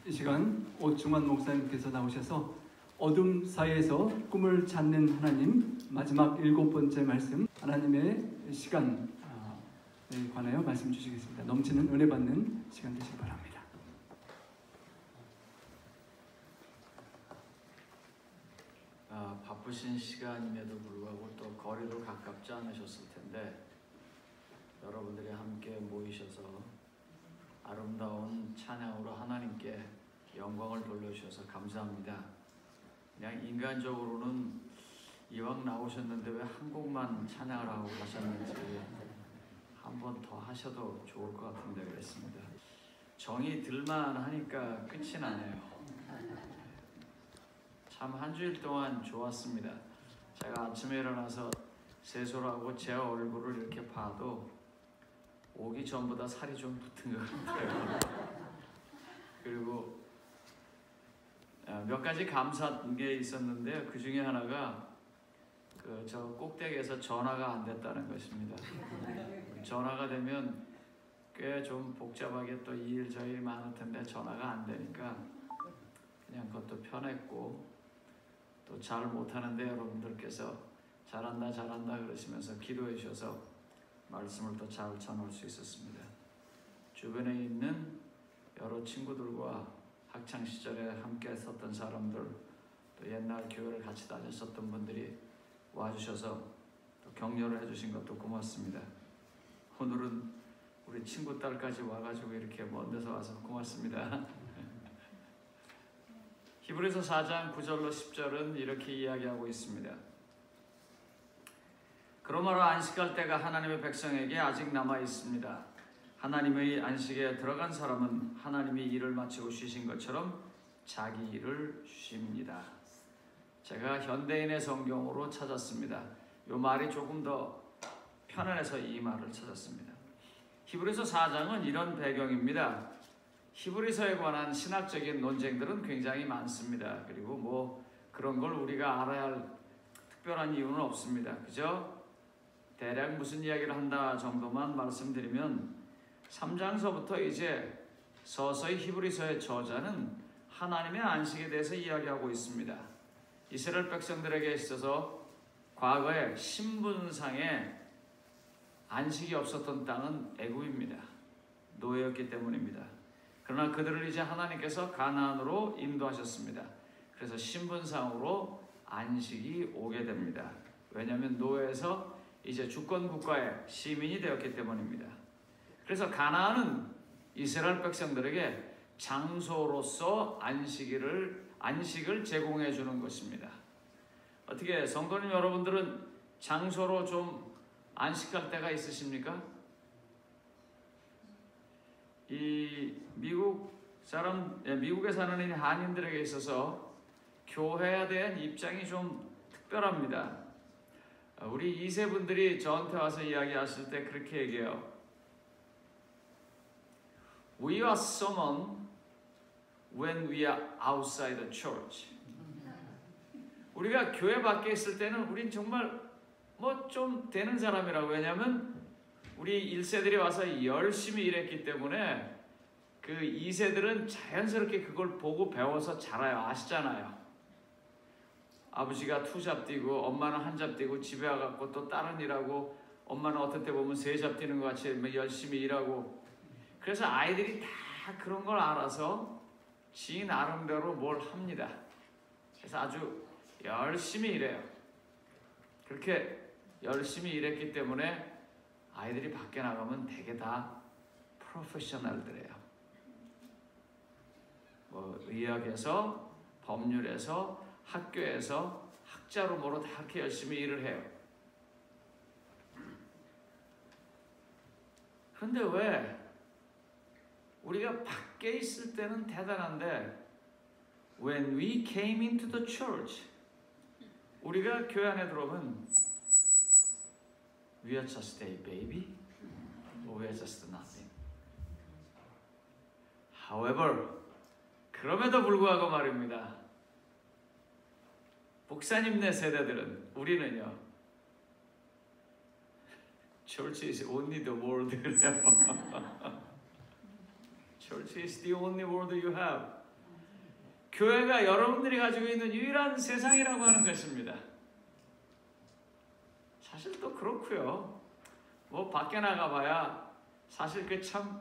이 시간 오충환 목사님께서 나오셔서 어둠 사이에서 꿈을 찾는 하나님 마지막 7번째 말씀 하나님의 시간에 관하여 말씀 주시겠습니다. 넘치는 은혜 받는 시간 되시기 바랍니다. 바쁘신 시간임에도 불구하고 또 거리도 가깝지 않으셨을 텐데 여러분들이 함께 모이셔서 아름다운 찬양으로 하나님께 영광을 돌려주셔서 감사합니다. 그냥 인간적으로는 이왕 나오셨는데 왜 한 곡만 찬양을 하고 가셨는지 한 번 더 하셔도 좋을 것 같은데 그랬습니다. 정이 들만 하니까 끝이 나네요. 참 한 주일 동안 좋았습니다. 제가 아침에 일어나서 세수를 하고 제 얼굴을 이렇게 봐도 오기 전보다 살이 좀 붙은 것 같아요. 그리고 몇 가지 감사한 게 있었는데요. 그 중에 하나가 저 꼭대기에서 전화가 안 됐다는 것입니다. 전화가 되면 꽤 좀 복잡하게 또 이 일 저 일 많을 텐데 전화가 안 되니까 그냥 그것도 편했고 또 잘 못하는데 여러분들께서 잘한다 잘한다 그러시면서 기도해 주셔서 말씀을 또 잘 전할 수 있었습니다. 주변에 있는 여러 친구들과 학창시절에 함께 했었던 사람들 또 옛날 교회를 같이 다녔었던 분들이 와주셔서 또 격려를 해주신 것도 고맙습니다. 오늘은 우리 친구 딸까지 와가지고 이렇게 먼 데서 와서 고맙습니다. 히브리서 4장 9절로 10절은 이렇게 이야기하고 있습니다. 그러므로 안식할 때가 하나님의 백성에게 아직 남아 있습니다. 하나님의 안식에 들어간 사람은 하나님이 일을 마치고 쉬신 것처럼 자기 일을 쉽니다. 제가 현대인의 성경으로 찾았습니다. 이 말이 조금 더 편안해서 이 말을 찾았습니다. 히브리서 4장은 이런 배경입니다. 히브리서에 관한 신학적인 논쟁들은 굉장히 많습니다. 그리고 뭐 그런 걸 우리가 알아야 할 특별한 이유는 없습니다. 그죠? 대략 무슨 이야기를 한다 정도만 말씀드리면 3장서부터 이제 서서히 히브리서의 저자는 하나님의 안식에 대해서 이야기하고 있습니다. 이스라엘 백성들에게 있어서 과거에 신분상의 안식이 없었던 땅은 애굽입니다. 노예였기 때문입니다. 그러나 그들을 이제 하나님께서 가나안으로 인도하셨습니다. 그래서 신분상으로 안식이 오게 됩니다. 왜냐하면 노예에서 이제 주권 국가의 시민이 되었기 때문입니다. 그래서 가나안은 이스라엘 백성들에게 장소로서 안식을 제공해 주는 것입니다. 어떻게 성도님 여러분들은 장소로 좀 안식할 때가 있으십니까? 이 미국에 사는 한인들에게 있어서 교회에 대한 입장이 좀 특별합니다. 우리 2세 분들이 저한테 와서 이야기하실 때 그렇게 얘기해요. We are someone when we are outside the church. 우리가 교회 밖에 있을 때는 우린 정말 뭐 좀 되는 사람이라고. 왜냐하면 우리 1세들이 와서 열심히 일했기 때문에 그 2세들은 자연스럽게 그걸 보고 배워서 자라요. 아시잖아요. 아버지가 2잡 뛰고 엄마는 1잡 뛰고 집에 와갖고 또 다른 일하고 엄마는 어떤 때 보면 3잡 뛰는 것 같이 열심히 일하고. 그래서 아이들이 다 그런 걸 알아서 지 나름대로 뭘 합니다. 그래서 아주 열심히 일해요. 그렇게 열심히 일했기 때문에 아이들이 밖에 나가면 되게 다 프로페셔널들이에요. 뭐 의학에서, 법률에서, 학교에서 학자로 뭐로 다 이렇게 열심히 일을 해요. 그런데 왜 우리가 밖에 있을 때는 대단한데 when we came into the church, 우리가 교회 안에 들어오면 we are just a baby, or we are just nothing. However, 그럼에도 불구하고 말입니다. 목사님네 세대들은 우리는요. Church is only the world. Church is the only world you have. 교회가 여러분들이 가지고 있는 유일한 세상이라고 하는 것입니다. 사실 또 그렇고요. 뭐 밖에 나가봐야 사실 그 참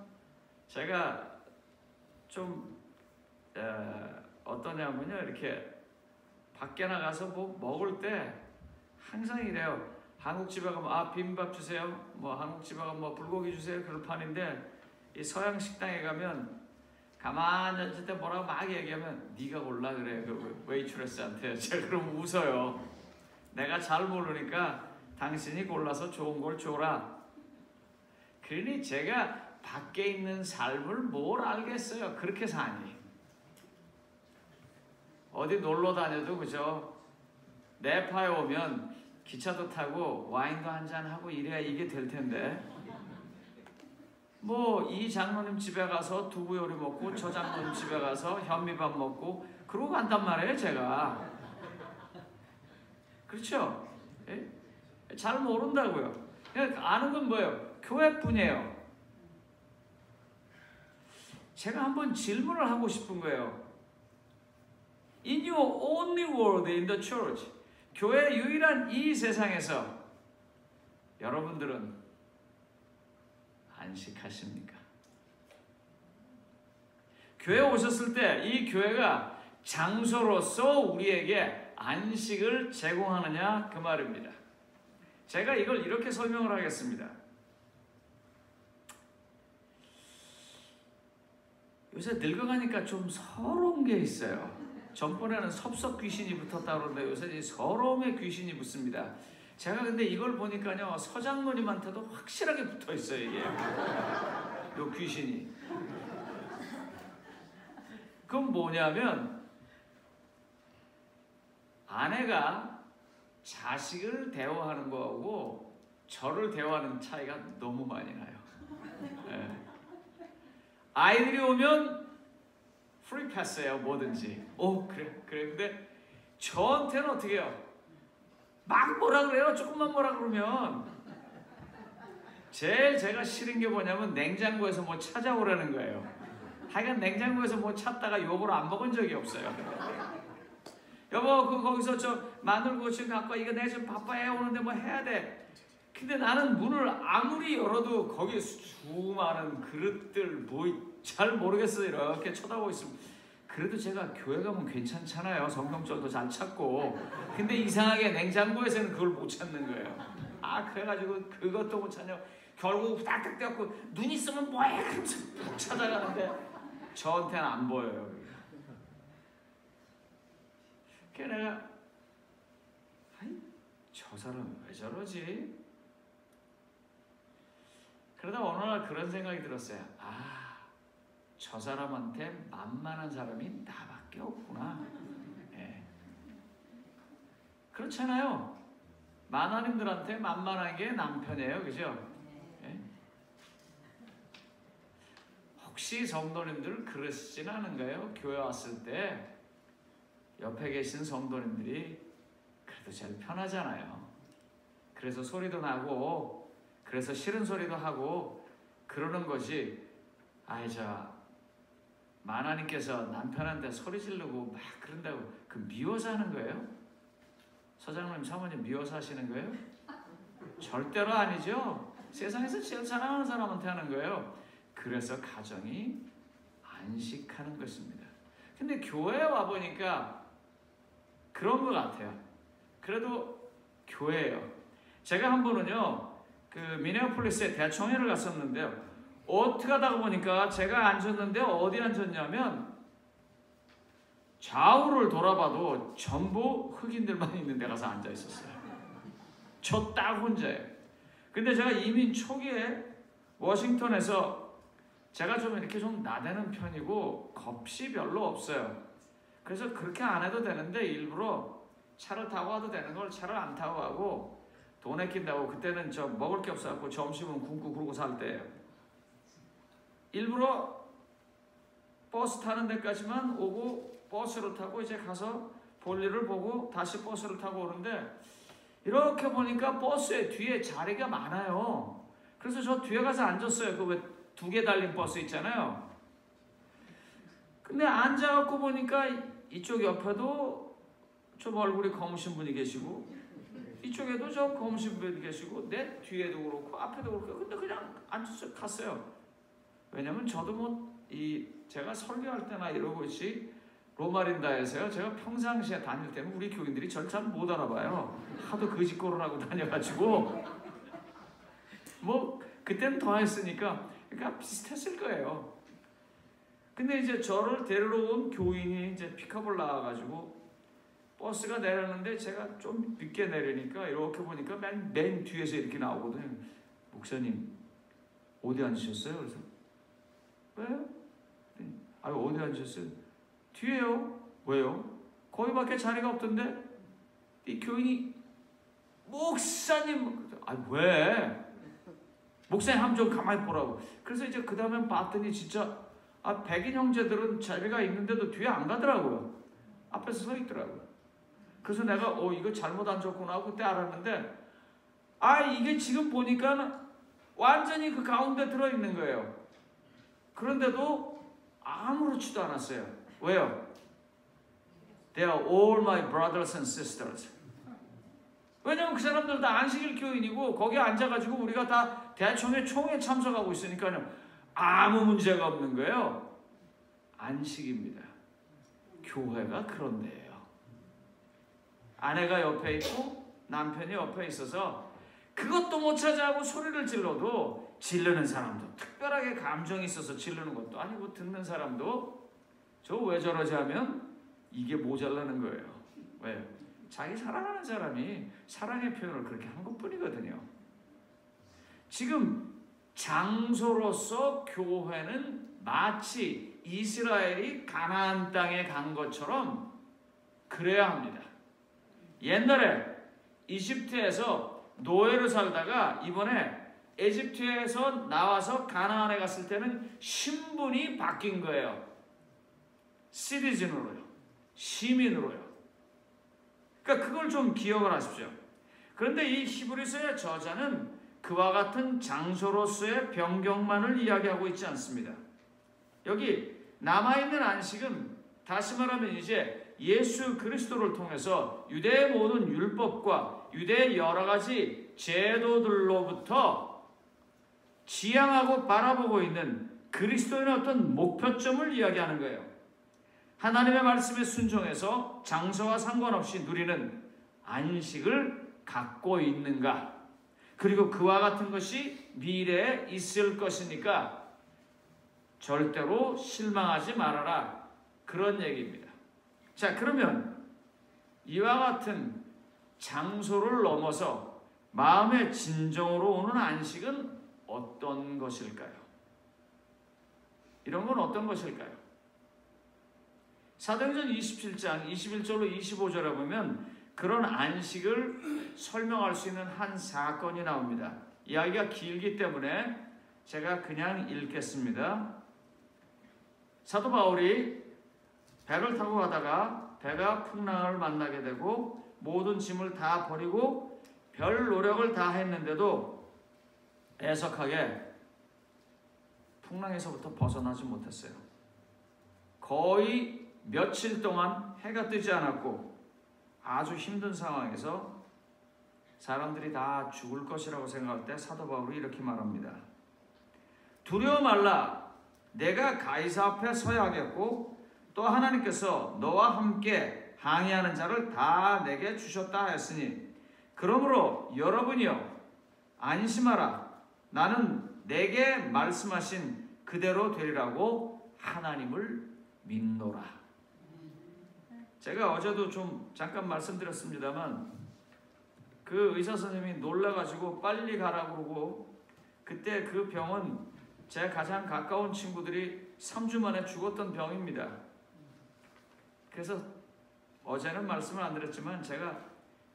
제가 좀 어떠냐면요. 이렇게 밖에 나가서 뭐 먹을 때 항상 이래요. 한국 집에 가면 비빔밥 주세요. 뭐 한국 집에 가면 뭐 불고기 주세요. 그럴 판인데 이 서양 식당에 가면 가만히 앉을 때 뭐라고 막 얘기하면 네가 골라 그래. 그 웨이트레스한테 제가 그럼 웃어요. 내가 잘 모르니까 당신이 골라서 좋은 걸 줘라. 그러니 제가 밖에 있는 삶을 뭘 알겠어요. 그렇게 사니. 어디 놀러 다녀도 그죠? 네파에 오면 기차도 타고 와인도 한잔하고 이래야 이게 될 텐데 뭐 이 장로님 집에 가서 두부 요리 먹고 저 장로님 집에 가서 현미밥 먹고 그러고 간단 말이에요 제가. 그렇죠? 예? 잘 모른다고요. 그냥 아는 건 뭐예요? 교회뿐이에요. 제가 한번 질문을 하고 싶은 거예요. In your only world in the church, 교회의 유일한 이 세상에서 여러분들은 안식하십니까? 교회에 오셨을 때 이 교회가 장소로서 우리에게 안식을 제공하느냐 그 말입니다. 제가 이걸 이렇게 설명을 하겠습니다. 요새 늙어가니까 좀 서러운 게 있어요. 전번에는 섭섭 귀신이 붙었다 그러는데 요새 이제 서러움의 귀신이 붙습니다. 제가 근데 이걸 보니까요 서장모님한테도 확실하게 붙어 있어요 이게. 요 귀신이. 그건 뭐냐면 아내가 자식을 대화하는 거하고 저를 대화하는 차이가 너무 많이 나요. 네. 아이들이 오면 프리 패스예요 뭐든지. 그래. 근데 저한테는 어떻게 해요? 막 뭐라 그래요? 조금만 뭐라 그러면 제일 제가 싫은 게 뭐냐면 냉장고에서 뭐 찾아오라는 거예요. 하여간 냉장고에서 뭐 찾다가 욕을 안 먹은 적이 없어요. 여보 거기서 저 마늘고추 갖고 와. 이거 내가 지금 바빠야 오는데 뭐 해야 돼. 근데 나는 문을 아무리 열어도 거기에 수많은 그릇들 뭐 잘 모르겠어요. 이렇게 쳐다보고 있으면 그래도 제가 교회 가면 괜찮잖아요. 성경절도 잘 찾고. 근데 이상하게 냉장고에서는 그걸 못 찾는 거예요. 그래가지고 그것도 못 찾냐. 결국 딱딱 떼갖고 눈 있으면 뭐해? 푹 찾아가는데 저한테는 안 보여요. 그래서 내가 저 사람 왜 저러지? 그러다 어느 날 그런 생각이 들었어요. 저 사람한테 만만한 사람이 나밖에 없구나. 예. 그렇잖아요. 만화님들한테 만만한 게 남편이에요. 그죠? 예? 혹시 성도님들 그러시진 않은가요? 교회 왔을 때 옆에 계신 성도님들이 그래도 제일 편하잖아요. 그래서 소리도 나고 그래서 싫은 소리도 하고 그러는 것이 만화님께서 남편한테 소리 지르고 막 그런다고 그 미워서 하는 거예요? 서장님 사모님 미워서 하시는 거예요? 절대로 아니죠. 세상에서 제일 사랑하는 사람한테 하는 거예요. 그래서 가정이 안식하는 것입니다. 근데 교회에 와보니까 그런 것 같아요. 그래도 교회예요. 제가 한 번은요 그 미네아폴리스에 대총회를 갔었는데요. 어떻게 하다가 보니까 제가 앉았는데 어디 앉았냐면 좌우를 돌아봐도 전부 흑인들만 있는 데 가서 앉아 있었어요. 저 딱 혼자예요. 근데 제가 이민 초기에 워싱턴에서 제가 좀 이렇게 좀 나대는 편이고 겁이 별로 없어요. 그래서 그렇게 안 해도 되는데 일부러 차를 타고 와도 되는 걸 차를 안 타고 가고 돈 아낀다고, 그때는 저 먹을 게 없어갖고 점심은 굶고 그러고 살 때예요. 일부러 버스 타는 데까지만 오고 버스를 타고 이제 가서 볼일을 보고 다시 버스를 타고 오는데, 이렇게 보니까 버스에 뒤에 자리가 많아요. 그래서 저 뒤에 가서 앉았어요. 그 왜 2개 달린 버스 있잖아요. 근데 앉아갖고 보니까 이쪽 옆에도 좀 얼굴이 검으신 분이 계시고, 이쪽에도 저 검으신 분이 계시고, 내 뒤에도 그렇고 앞에도 그렇고. 근데 그냥 앉아서 갔어요. 왜냐면 저도 뭐 제가 설교할 때나 이러고 있지, 로마린다에서요, 제가 평상시에 다닐 때는 우리 교인들이 저를 잘 못 알아봐요. 하도 거짓거를 하고 다녀가지고 뭐 그때는 더 했으니까 그러니까 비슷했을 거예요. 근데 이제 저를 데리러 온 교인이 이제 픽업을 나와가지고 버스가 내렸는데, 제가 좀 늦게 내리니까 이렇게 보니까 맨 뒤에서 이렇게 나오거든요. 목사님 어디 앉으셨어요? 그래서 왜요? 아, 어디 앉으셨어요? 뒤에요. 왜요? 거기밖에 자리가 없던데? 이 교인이 목사님, 아 왜? 목사님 한번 좀 가만히 보라고. 그래서 이제 그 다음에 봤더니 진짜 백인 형제들은 자리가 있는데도 뒤에 안 가더라고요. 앞에서 서 있더라고요. 그래서 내가 이거 잘못 앉았구나 하고 그때 알았는데, 이게 지금 보니까 완전히 그 가운데 들어있는 거예요. 그런데도 아무렇지도 않았어요. 왜요? They are all my brothers and sisters. 왜냐면 그 사람들 다 안식일 교인이고 거기 앉아가지고 우리가 다 대청의 총회 참석하고 있으니까요. 아무 문제가 없는 거예요. 안식입니다. 교회가 그런 데예요. 아내가 옆에 있고 남편이 옆에 있어서 그것도 못 찾아하고 소리를 질러도, 지르는 사람도 특별하게 감정이 있어서 지르는 것도 아니고, 듣는 사람도 저 왜 저러지 하면 이게 모자라는 거예요. 왜요? 자기 사랑하는 사람이 사랑의 표현을 그렇게 한 것뿐이거든요. 지금 장소로서 교회는 마치 이스라엘이 가나안 땅에 간 것처럼 그래야 합니다. 옛날에 이집트에서 노예로 살다가 이번에 에집트에서 나와서 가나안에 갔을 때는 신분이 바뀐 거예요. 시티즌으로요. 시민으로요. 그러니까 그걸 좀 기억을 하십시오. 그런데 이 히브리서의 저자는 그와 같은 장소로서의 변경만을 이야기하고 있지 않습니다. 여기 남아있는 안식은 다시 말하면 이제 예수 그리스도를 통해서 유대의 모든 율법과 유대의 여러 가지 제도들로부터 지향하고 바라보고 있는 그리스도인의 어떤 목표점을 이야기하는 거예요. 하나님의 말씀에 순종해서 장소와 상관없이 누리는 안식을 갖고 있는가? 그리고 그와 같은 것이 미래에 있을 것이니까 절대로 실망하지 말아라. 그런 얘기입니다. 자, 그러면 이와 같은 장소를 넘어서 마음의 진정으로 오는 안식은 어떤 것일까요? 이런 건 어떤 것일까요? 사도행전 27장 21절로 25절에 보면 그런 안식을 설명할 수 있는 한 사건이 나옵니다. 이야기가 길기 때문에 제가 그냥 읽겠습니다. 사도 바울이 배를 타고 가다가 배가 풍랑을 만나게 되고 모든 짐을 다 버리고 별 노력을 다 했는데도 애석하게 풍랑에서부터 벗어나지 못했어요. 거의 며칠 동안 해가 뜨지 않았고 아주 힘든 상황에서 사람들이 다 죽을 것이라고 생각할 때 사도 바울이 이렇게 말합니다. 두려워 말라. 내가 가이사 앞에 서야겠고 또 하나님께서 너와 함께 항의하는 자를 다 내게 주셨다 했으니 그러므로 여러분이여 안심하라. 나는 내게 말씀하신 그대로 되리라고 하나님을 믿노라. 제가 어제도 좀 잠깐 말씀드렸습니다만 그 의사 선생님이 놀라가지고 빨리 가라고 그러고 그때 그 병은 제 가장 가까운 친구들이 3주 만에 죽었던 병입니다. 그래서 어제는 말씀을 안 드렸지만 제가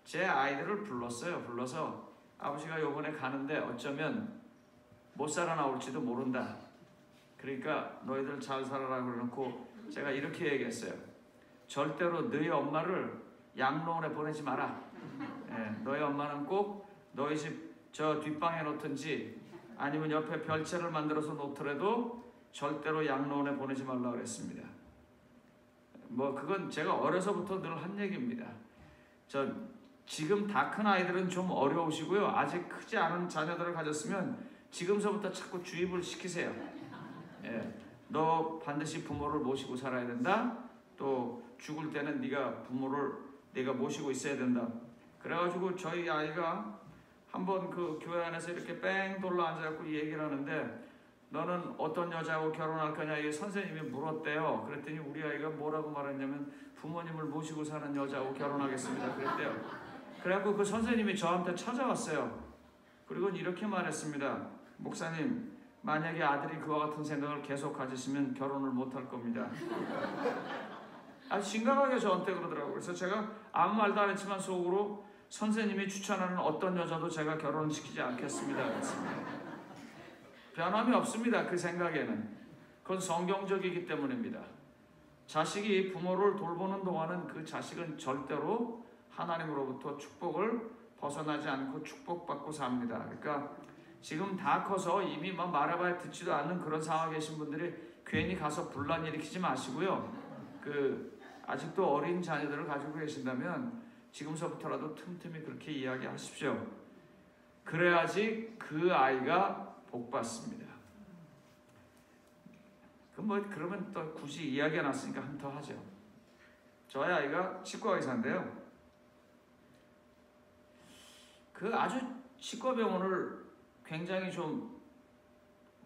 제 아이들을 불렀어요. 불러서 아버지가 요번에 가는데 어쩌면 못 살아 나올지도 모른다. 그러니까 너희들 잘 살아라 그러놓고 제가 이렇게 얘기했어요. 절대로 너희 엄마를 양로원에 보내지 마라. 너희 엄마는 꼭 너희 집 저 뒷방에 놓든지 아니면 옆에 별채를 만들어서 놓더라도 절대로 양로원에 보내지 말라 그랬습니다. 뭐 그건 제가 어려서부터 늘 한 얘기입니다. 지금 다 큰 아이들은 좀 어려우시고요. 아직 크지 않은 자녀들을 가졌으면 지금서부터 자꾸 주입을 시키세요. 너 반드시 부모를 모시고 살아야 된다. 또 죽을 때는 네가 부모를 네가 모시고 있어야 된다. 그래가지고 저희 아이가 한번 그 교회 안에서 이렇게 뺑 돌러 앉아갖고 얘기를 하는데 너는 어떤 여자하고 결혼할 거냐 이 선생님이 물었대요. 그랬더니 우리 아이가 뭐라고 말했냐면 부모님을 모시고 사는 여자하고 결혼하겠습니다 그랬대요. 그래갖고 그 선생님이 저한테 찾아왔어요. 그리고 이렇게 말했습니다. 목사님, 만약에 아들이 그와 같은 생각을 계속 가지시면 결혼을 못할 겁니다. 심각하게 저한테 그러더라고요. 그래서 제가 아무 말도 안 했지만 속으로 선생님이 추천하는 어떤 여자도 제가 결혼시키지 않겠습니다 그랬습니다. 변함이 없습니다. 그 생각에는. 그건 성경적이기 때문입니다. 자식이 부모를 돌보는 동안은 그 자식은 절대로 하나님으로부터 축복을 벗어나지 않고 축복받고 삽니다. 그러니까 지금 다 커서 이미 뭐 말해봐야 듣지도 않는 그런 상황에 계신 분들이 괜히 가서 분란 일으키지 마시고요. 아직도 어린 자녀들을 가지고 계신다면 지금서부터라도 틈틈이 그렇게 이야기하십시오. 그래야지 그 아이가 복받습니다. 그러면 또 굳이 이야기가 났으니까 한 번 더 하죠. 저희 아이가 치과 의사인데요. 아주 치과병원을 굉장히 좀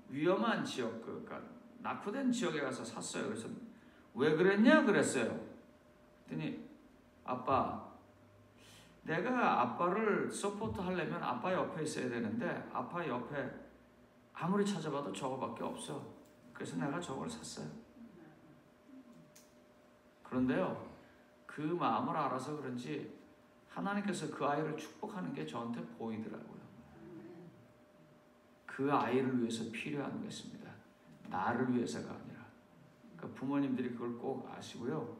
위험한 지역, 그러니까 낙후된 지역에 가서 샀어요. 그래서 왜 그랬냐 그랬어요. 그랬더니 아빠, 내가 아빠를 서포트 하려면 아빠 옆에 있어야 되는데 아빠 옆에 아무리 찾아봐도 저거밖에 없어. 그래서 내가 저걸 샀어요. 그런데요, 그 마음을 알아서 그런지 하나님께서 그 아이를 축복하는 게 저한테 보이더라고요. 그 아이를 위해서 필요한 것입니다. 나를 위해서가 아니라. 그러니까 부모님들이 그걸 꼭 아시고요.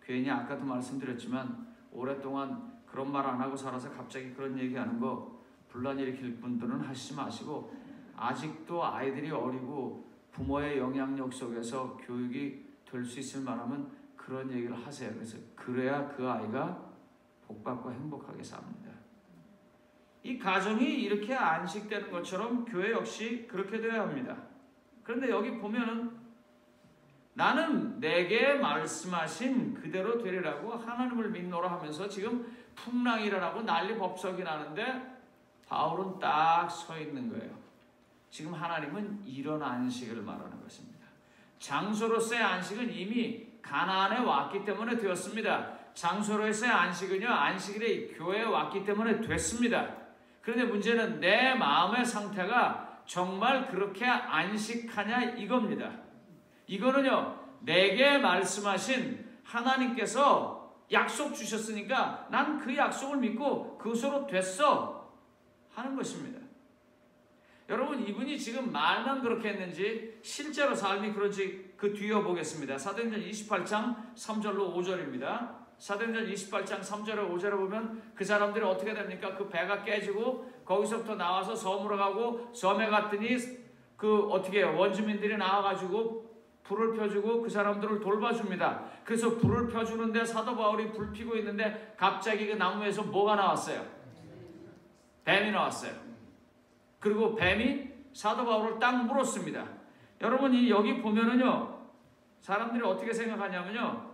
괜히 아까도 말씀드렸지만 오랫동안 그런 말 안 하고 살아서 갑자기 그런 얘기하는 거 분란 일으킬 분들은 하시지 마시고 아직도 아이들이 어리고 부모의 영향력 속에서 교육이 될 수 있을 만하면 그런 얘기를 하세요. 그래서 그래야 그 아이가 복받고 행복하게 삽니다. 이 가정이 이렇게 안식되는 것처럼 교회 역시 그렇게 되어야 합니다. 그런데 여기 보면은 나는 내게 말씀하신 그대로 되리라고 하나님을 믿노라 하면서 지금 풍랑이 일어나고 난리 법석이 나는데 바울은 딱 서 있는 거예요. 지금 하나님은 이런 안식을 말하는 것입니다. 장소로서의 안식은 이미 가나안에 왔기 때문에 되었습니다. 장소로서의 안식은요, 안식일에 교회에 왔기 때문에 됐습니다. 그런데 문제는 내 마음의 상태가 정말 그렇게 안식하냐 이겁니다. 이거는요, 내게 말씀하신 하나님께서 약속 주셨으니까 난 그 약속을 믿고 그것으로 됐어 하는 것입니다. 여러분, 이분이 지금 말만 그렇게 했는지 실제로 삶이 그런지 그 뒤에 보겠습니다. 사도행전 28장 3절로 5절입니다. 사도행전 28장 3절에 5절에 보면 그 사람들이 어떻게 됩니까? 그 배가 깨지고 거기서부터 나와서 섬으로 가고 섬에 갔더니 어떻게 해요? 원주민들이 나와가지고 불을 펴주고 그 사람들을 돌봐줍니다. 그래서 불을 펴주는데 사도 바울이 불 피고 있는데 갑자기 그 나무에서 뭐가 나왔어요? 뱀이 나왔어요. 그리고 뱀이 사도 바울을 딱 물었습니다. 여러분, 여기 보면은요, 사람들이 어떻게 생각하냐면요,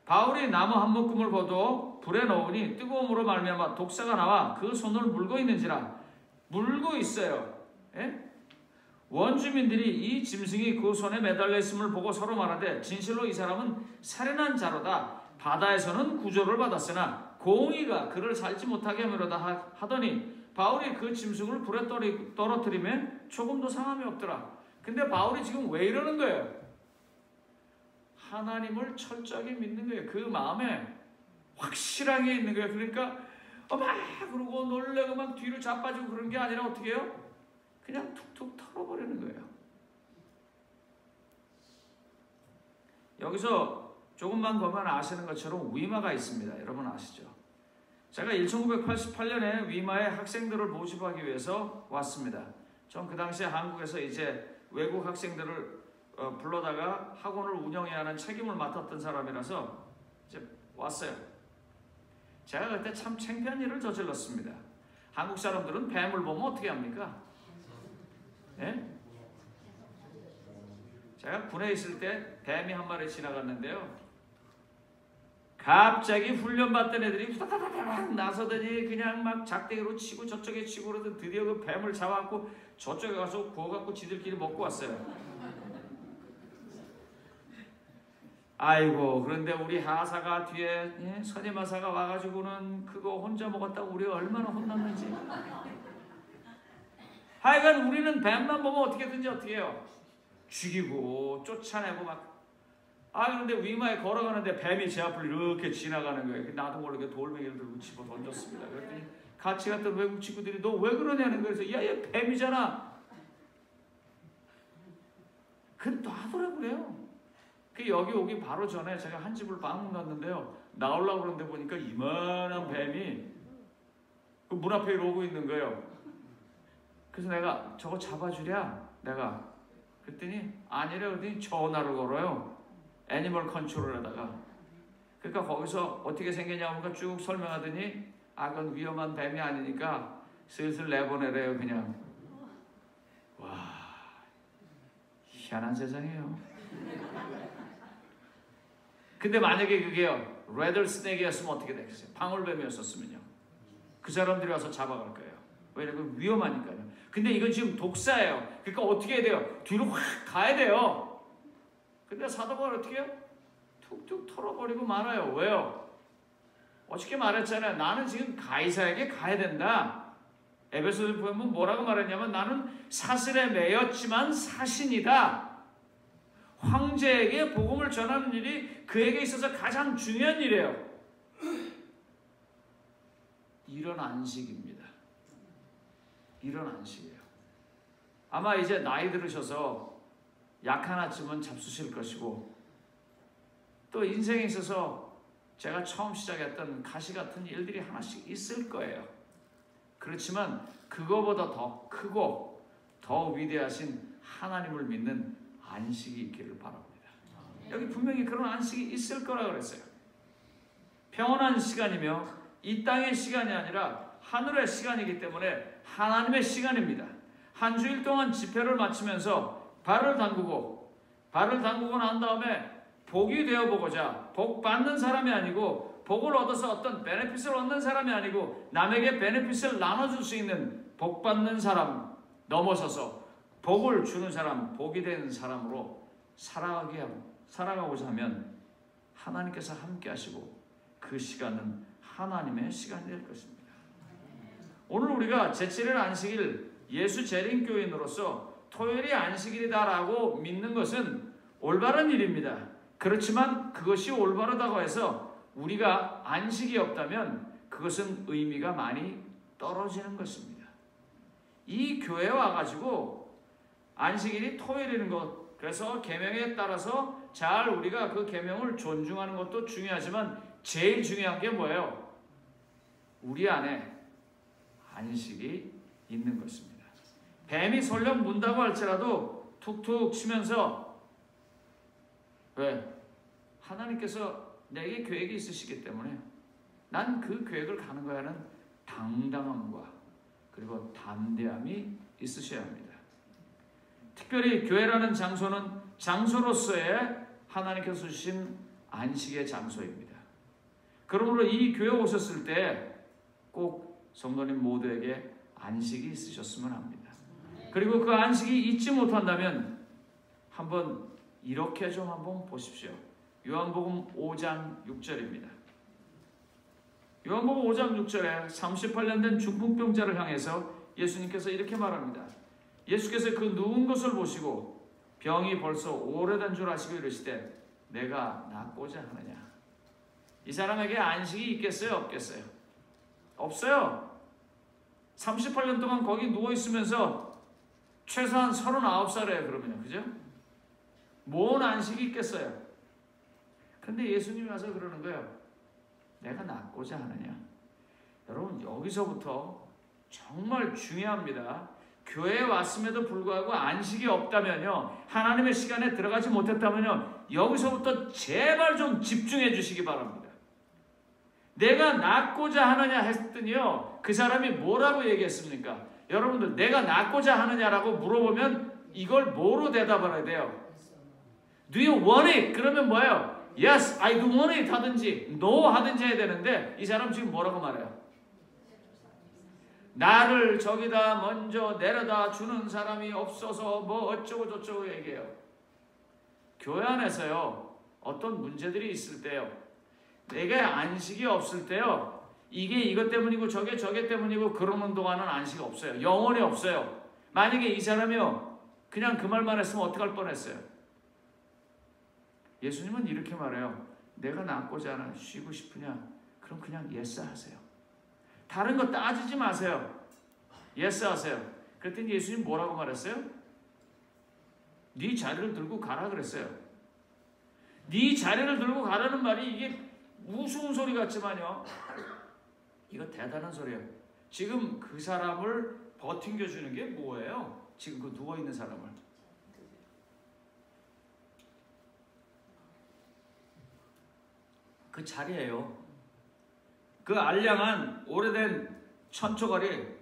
바울이 나무 한 묶음을 거둬 불에 넣으니 뜨거움으로 말미암아 독사가 나와 그 손을 물고 있는지라. 물고 있어요. 예? 원주민들이 이 짐승이 그 손에 매달려 있음을 보고 서로 말하되 진실로 이 사람은 살인한 자로다. 바다에서는 구조를 받았으나 공의가 그를 살지 못하게 하미로다 하더니 바울이 그 짐승을 불에 떨어뜨리면 조금도 상함이 없더라. 근데 바울이 지금 왜 이러는 거예요? 하나님을 철저하게 믿는 거예요. 그 마음에 확실하게 있는 거예요. 그러니까 막 그러고 놀래고 막 뒤로 자빠지고 그런 게 아니라 어떻게 해요? 그냥 툭툭 털어버리는 거예요. 여기서 조금만 보면 아시는 것처럼 위마가 있습니다. 여러분 아시죠? 제가 1988년에 위마의 학생들을 모집하기 위해서 왔습니다. 전 그 당시에 한국에서 이제 외국 학생들을 불러다가 학원을 운영해야 하는 책임을 맡았던 사람이라서 이제 왔어요. 제가 그때 참 창피한 일을 저질렀습니다. 한국 사람들은 뱀을 보면 어떻게 합니까? 예? 제가 군에 있을 때 뱀이 한 마리 지나갔는데요. 갑자기 훈련받던 애들이 후다다다닥 나서더니 그냥 막 작대기로 치고 저쪽에 치고 그러더니 드디어 그 뱀을 잡아갖고 저쪽에 가서 구워갖고 지들끼리 먹고 왔어요. 아이고, 그런데 우리 하사가 뒤에 선임 하사가 와가지고는 그거 혼자 먹었다고 우리가 얼마나 혼났는지. 하여간 우리는 뱀만 보면 어떻게든지 어떻게 해요? 죽이고 쫓아내고 막. 그런데 위마에 걸어가는데 뱀이 제 앞을 이렇게 지나가는 거예요. 나도 모르게 돌멩이를 들고 집어 던졌습니다. 그랬더니 같이 갔던 외국 친구들이 너 왜 그러냐는 거예요. 그래서 야, 얘 뱀이잖아. 그 놔두라고요. 그 여기 오기 바로 전에 제가 한 집을 방문 갔는데요. 나오려고 그러는데 보니까 이만한 뱀이 그 문 앞에 이러고 있는 거예요. 그래서 내가 저거 잡아주랴? 내가 그랬더니 아니래. 그랬더니 전화를 걸어요. 애니멀 컨트롤에다가. 그러니까 거기서 어떻게 생겼냐고 쭉 설명하더니 그건 위험한 뱀이 아니니까 슬슬 내보내래요. 그냥. 와, 희한한 세상이에요. 근데 만약에 그게요 레더 스네이크였으면 어떻게 되겠어요? 방울뱀이었었으면요 그 사람들이 와서 잡아갈 거예요. 왜냐면 위험하니까요. 근데 이건 지금 독사예요. 그러니까 어떻게 해야 돼요? 뒤로 확 가야 돼요. 근데 사도바울 어떻게 해요? 툭툭 털어버리고 말아요. 왜요? 어저께 말했잖아요. 나는 지금 가이사에게 가야 된다. 에베소서 보면 뭐라고 말했냐면 나는 사슬에 매였지만 사신이다. 황제에게 복음을 전하는 일이 그에게 있어서 가장 중요한 일이에요. 이런 안식입니다. 이런 안식이에요. 아마 이제 나이 들으셔서 약 하나쯤은 잡수실 것이고 또 인생에 있어서 제가 처음 시작했던 가시 같은 일들이 하나씩 있을 거예요. 그렇지만 그거보다 더 크고 더 위대하신 하나님을 믿는 안식이 있기를 바랍니다. 여기 분명히 그런 안식이 있을 거라 그랬어요. 평온한 시간이며 이 땅의 시간이 아니라 하늘의 시간이기 때문에 하나님의 시간입니다. 한 주일 동안 집회를 마치면서 발을 담그고 난 다음에 복이 되어보고자 복 받는 사람이 아니고 복을 얻어서 어떤 베네핏을 얻는 사람이 아니고 남에게 베네핏을 나눠줄 수 있는 복 받는 사람 넘어서서 복을 주는 사람, 복이 되는 사람으로 살아가고자 하면 하나님께서 함께 하시고 그 시간은 하나님의 시간이 될 것입니다. 오늘 우리가 제7일 안식일 예수 재림교인으로서 토요일이 안식일이다라고 믿는 것은 올바른 일입니다. 그렇지만 그것이 올바르다고 해서 우리가 안식이 없다면 그것은 의미가 많이 떨어지는 것입니다. 이 교회에 와가지고 안식일이 토요일인 것, 그래서 계명에 따라서 잘 우리가 그 계명을 존중하는 것도 중요하지만 제일 중요한 게 뭐예요? 우리 안에 안식이 있는 것입니다. 뱀이 설령 문다고 할지라도 툭툭 치면서 왜? 하나님께서 내게 계획이 있으시기 때문에 난 그 계획을 가는 거야는 당당함과 그리고 담대함이 있으셔야 합니다. 특별히 교회라는 장소는 장소로서의 하나님께서 주신 안식의 장소입니다. 그러므로 이 교회 오셨을 때 꼭 성도님 모두에게 안식이 있으셨으면 합니다. 그리고 그 안식이 잊지 못한다면 한번 이렇게 좀 한번 보십시오. 요한복음 5장 6절입니다. 요한복음 5장 6절에 38년 된 중풍병자를 향해서 예수님께서 이렇게 말합니다. 예수께서 그 누운 것을 보시고 병이 벌써 오래된 줄 아시고 이르시되 내가 낳고자 하느냐. 이 사람에게 안식이 있겠어요? 없겠어요? 없어요. 38년 동안 거기 누워있으면서 최소한 39살이에요. 그러면요. 그죠? 뭔 안식이 있겠어요? 근데 예수님이 와서 그러는 거예요. 내가 낳고자 하느냐. 여러분, 여기서부터 정말 중요합니다. 교회에 왔음에도 불구하고 안식이 없다면요, 하나님의 시간에 들어가지 못했다면요, 여기서부터 제발 좀 집중해 주시기 바랍니다. 내가 낳고자 하느냐 했더니요, 그 사람이 뭐라고 얘기했습니까? 여러분들, 내가 낳고자 하느냐라고 물어보면 이걸 뭐로 대답을 해야 돼요? Do you want it? 그러면 뭐예요? Yes, I do want it 하든지 No 하든지 해야 되는데, 이 사람 지금 뭐라고 말해요? 나를 저기다 먼저 내려다 주는 사람이 없어서 뭐 어쩌고 저쩌고 얘기해요. 교회 안에서요, 어떤 문제들이 있을 때요, 내게 안식이 없을 때요, 이게 이것 때문이고 저게 때문이고 그러는 동안은 안식이 없어요. 영원히 없어요. 만약에 이 사람이요, 그냥 그 말만 했으면 어떡할 뻔했어요? 예수님은 이렇게 말해요. 내가 낳고자 하나 쉬고 싶으냐? 그럼 그냥 예스 하세요. 다른 거 따지지 마세요. 예스 하세요. 그랬더니 예수님 뭐라고 말했어요? 네 자리를 들고 가라 그랬어요. 네 자리를 들고 가라는 말이 이게 무서운 소리 같지만요, 이거 대단한 소리예요. 지금 그 사람을 버팅겨 주는 게 뭐예요? 지금 그 누워있는 사람을. 그 자리예요. 그 알량한 오래된 천초가리,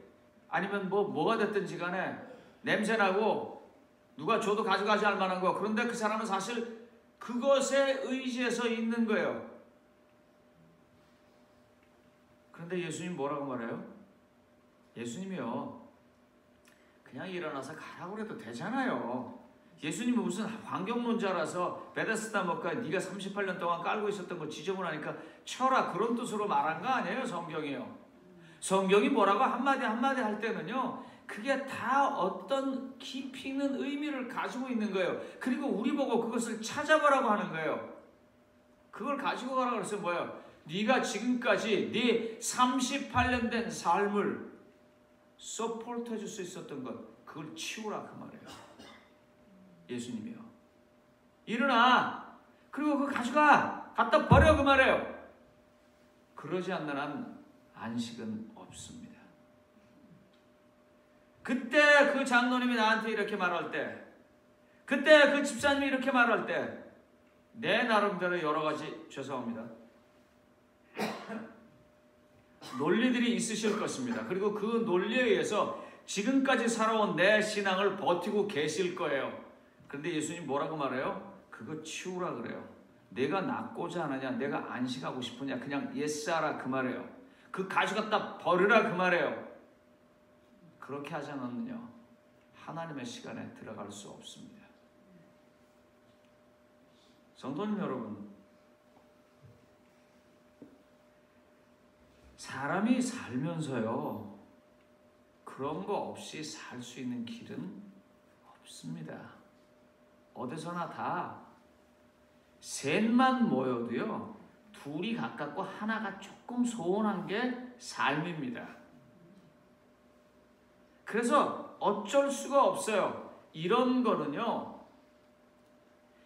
아니면 뭐가 됐든지 간에 냄새나고 누가 줘도 가져가지 할 만한 거. 그런데 그 사람은 사실 그것에 의지해서 있는 거예요. 그런데 예수님 뭐라고 말해요? 예수님이요, 그냥 일어나서 가라고 해도 되잖아요. 예수님이 무슨 환경론자라서 베데스다 목가 네가 38년 동안 깔고 있었던 거 지저분하니까 쳐라, 그런 뜻으로 말한 거 아니에요. 성경이요. 성경이 뭐라고 한마디 한마디 할 때는요, 그게 다 어떤 깊이 있는 의미를 가지고 있는 거예요. 그리고 우리 보고 그것을 찾아보라고 하는 거예요. 그걸 가지고 가라고 그래서 뭐예요? 네가 지금까지 네 38년 된 삶을 서포트 해줄 수 있었던 것, 그걸 치우라 그 말이에요. 예수님이요. 일어나. 그리고 그거 가져가. 갖다 버려 그 말이에요. 그러지 않는 한 안식은 없습니다. 그때 그 장로님이 나한테 이렇게 말할 때, 그때 그 집사님이 이렇게 말할 때, 내 나름대로 여러 가지, 죄송합니다, 논리들이 있으실 것입니다. 그리고 그 논리에 의해서 지금까지 살아온 내 신앙을 버티고 계실 거예요. 그런데 예수님 뭐라고 말해요? 그거 치우라 그래요. 내가 낳고자 하느냐, 내가 안식하고 싶으냐, 그냥 예스하라 그 말이에요. 그 가져갔다 버리라 그 말이에요. 그렇게 하지 않으면요, 하나님의 시간에 들어갈 수 없습니다. 성도님 여러분, 사람이 살면서요, 그런 거 없이 살 수 있는 길은 없습니다. 어디서나 다 셋만 모여도요, 둘이 가깝고 하나가 조금 소원한 게 삶입니다. 그래서 어쩔 수가 없어요. 이런 거는요,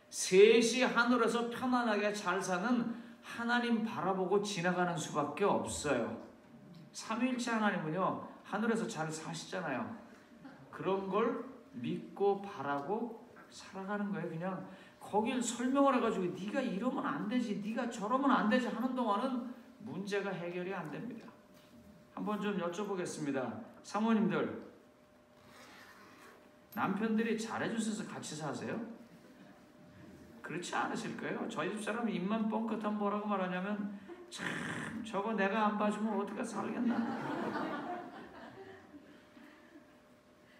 셋이 하늘에서 편안하게 잘 사는 하나님 바라보고 지나가는 수밖에 없어요. 삼위일체 하나님은요, 하늘에서 잘 사시잖아요. 그런 걸 믿고 바라고 살아가는 거예요. 그냥 거길 설명을 해가지고 네가 이러면 안 되지, 네가 저러면 안 되지 하는 동안은 문제가 해결이 안 됩니다. 한번 좀 여쭤보겠습니다. 사모님들, 남편들이 잘해주셔서 같이 사세요? 그렇지 않으실 거예요. 저희 집사람이 입만 뻥끗하면 뭐라고 말하냐면, 참 저거 내가 안 봐주면 어떻게 살겠나.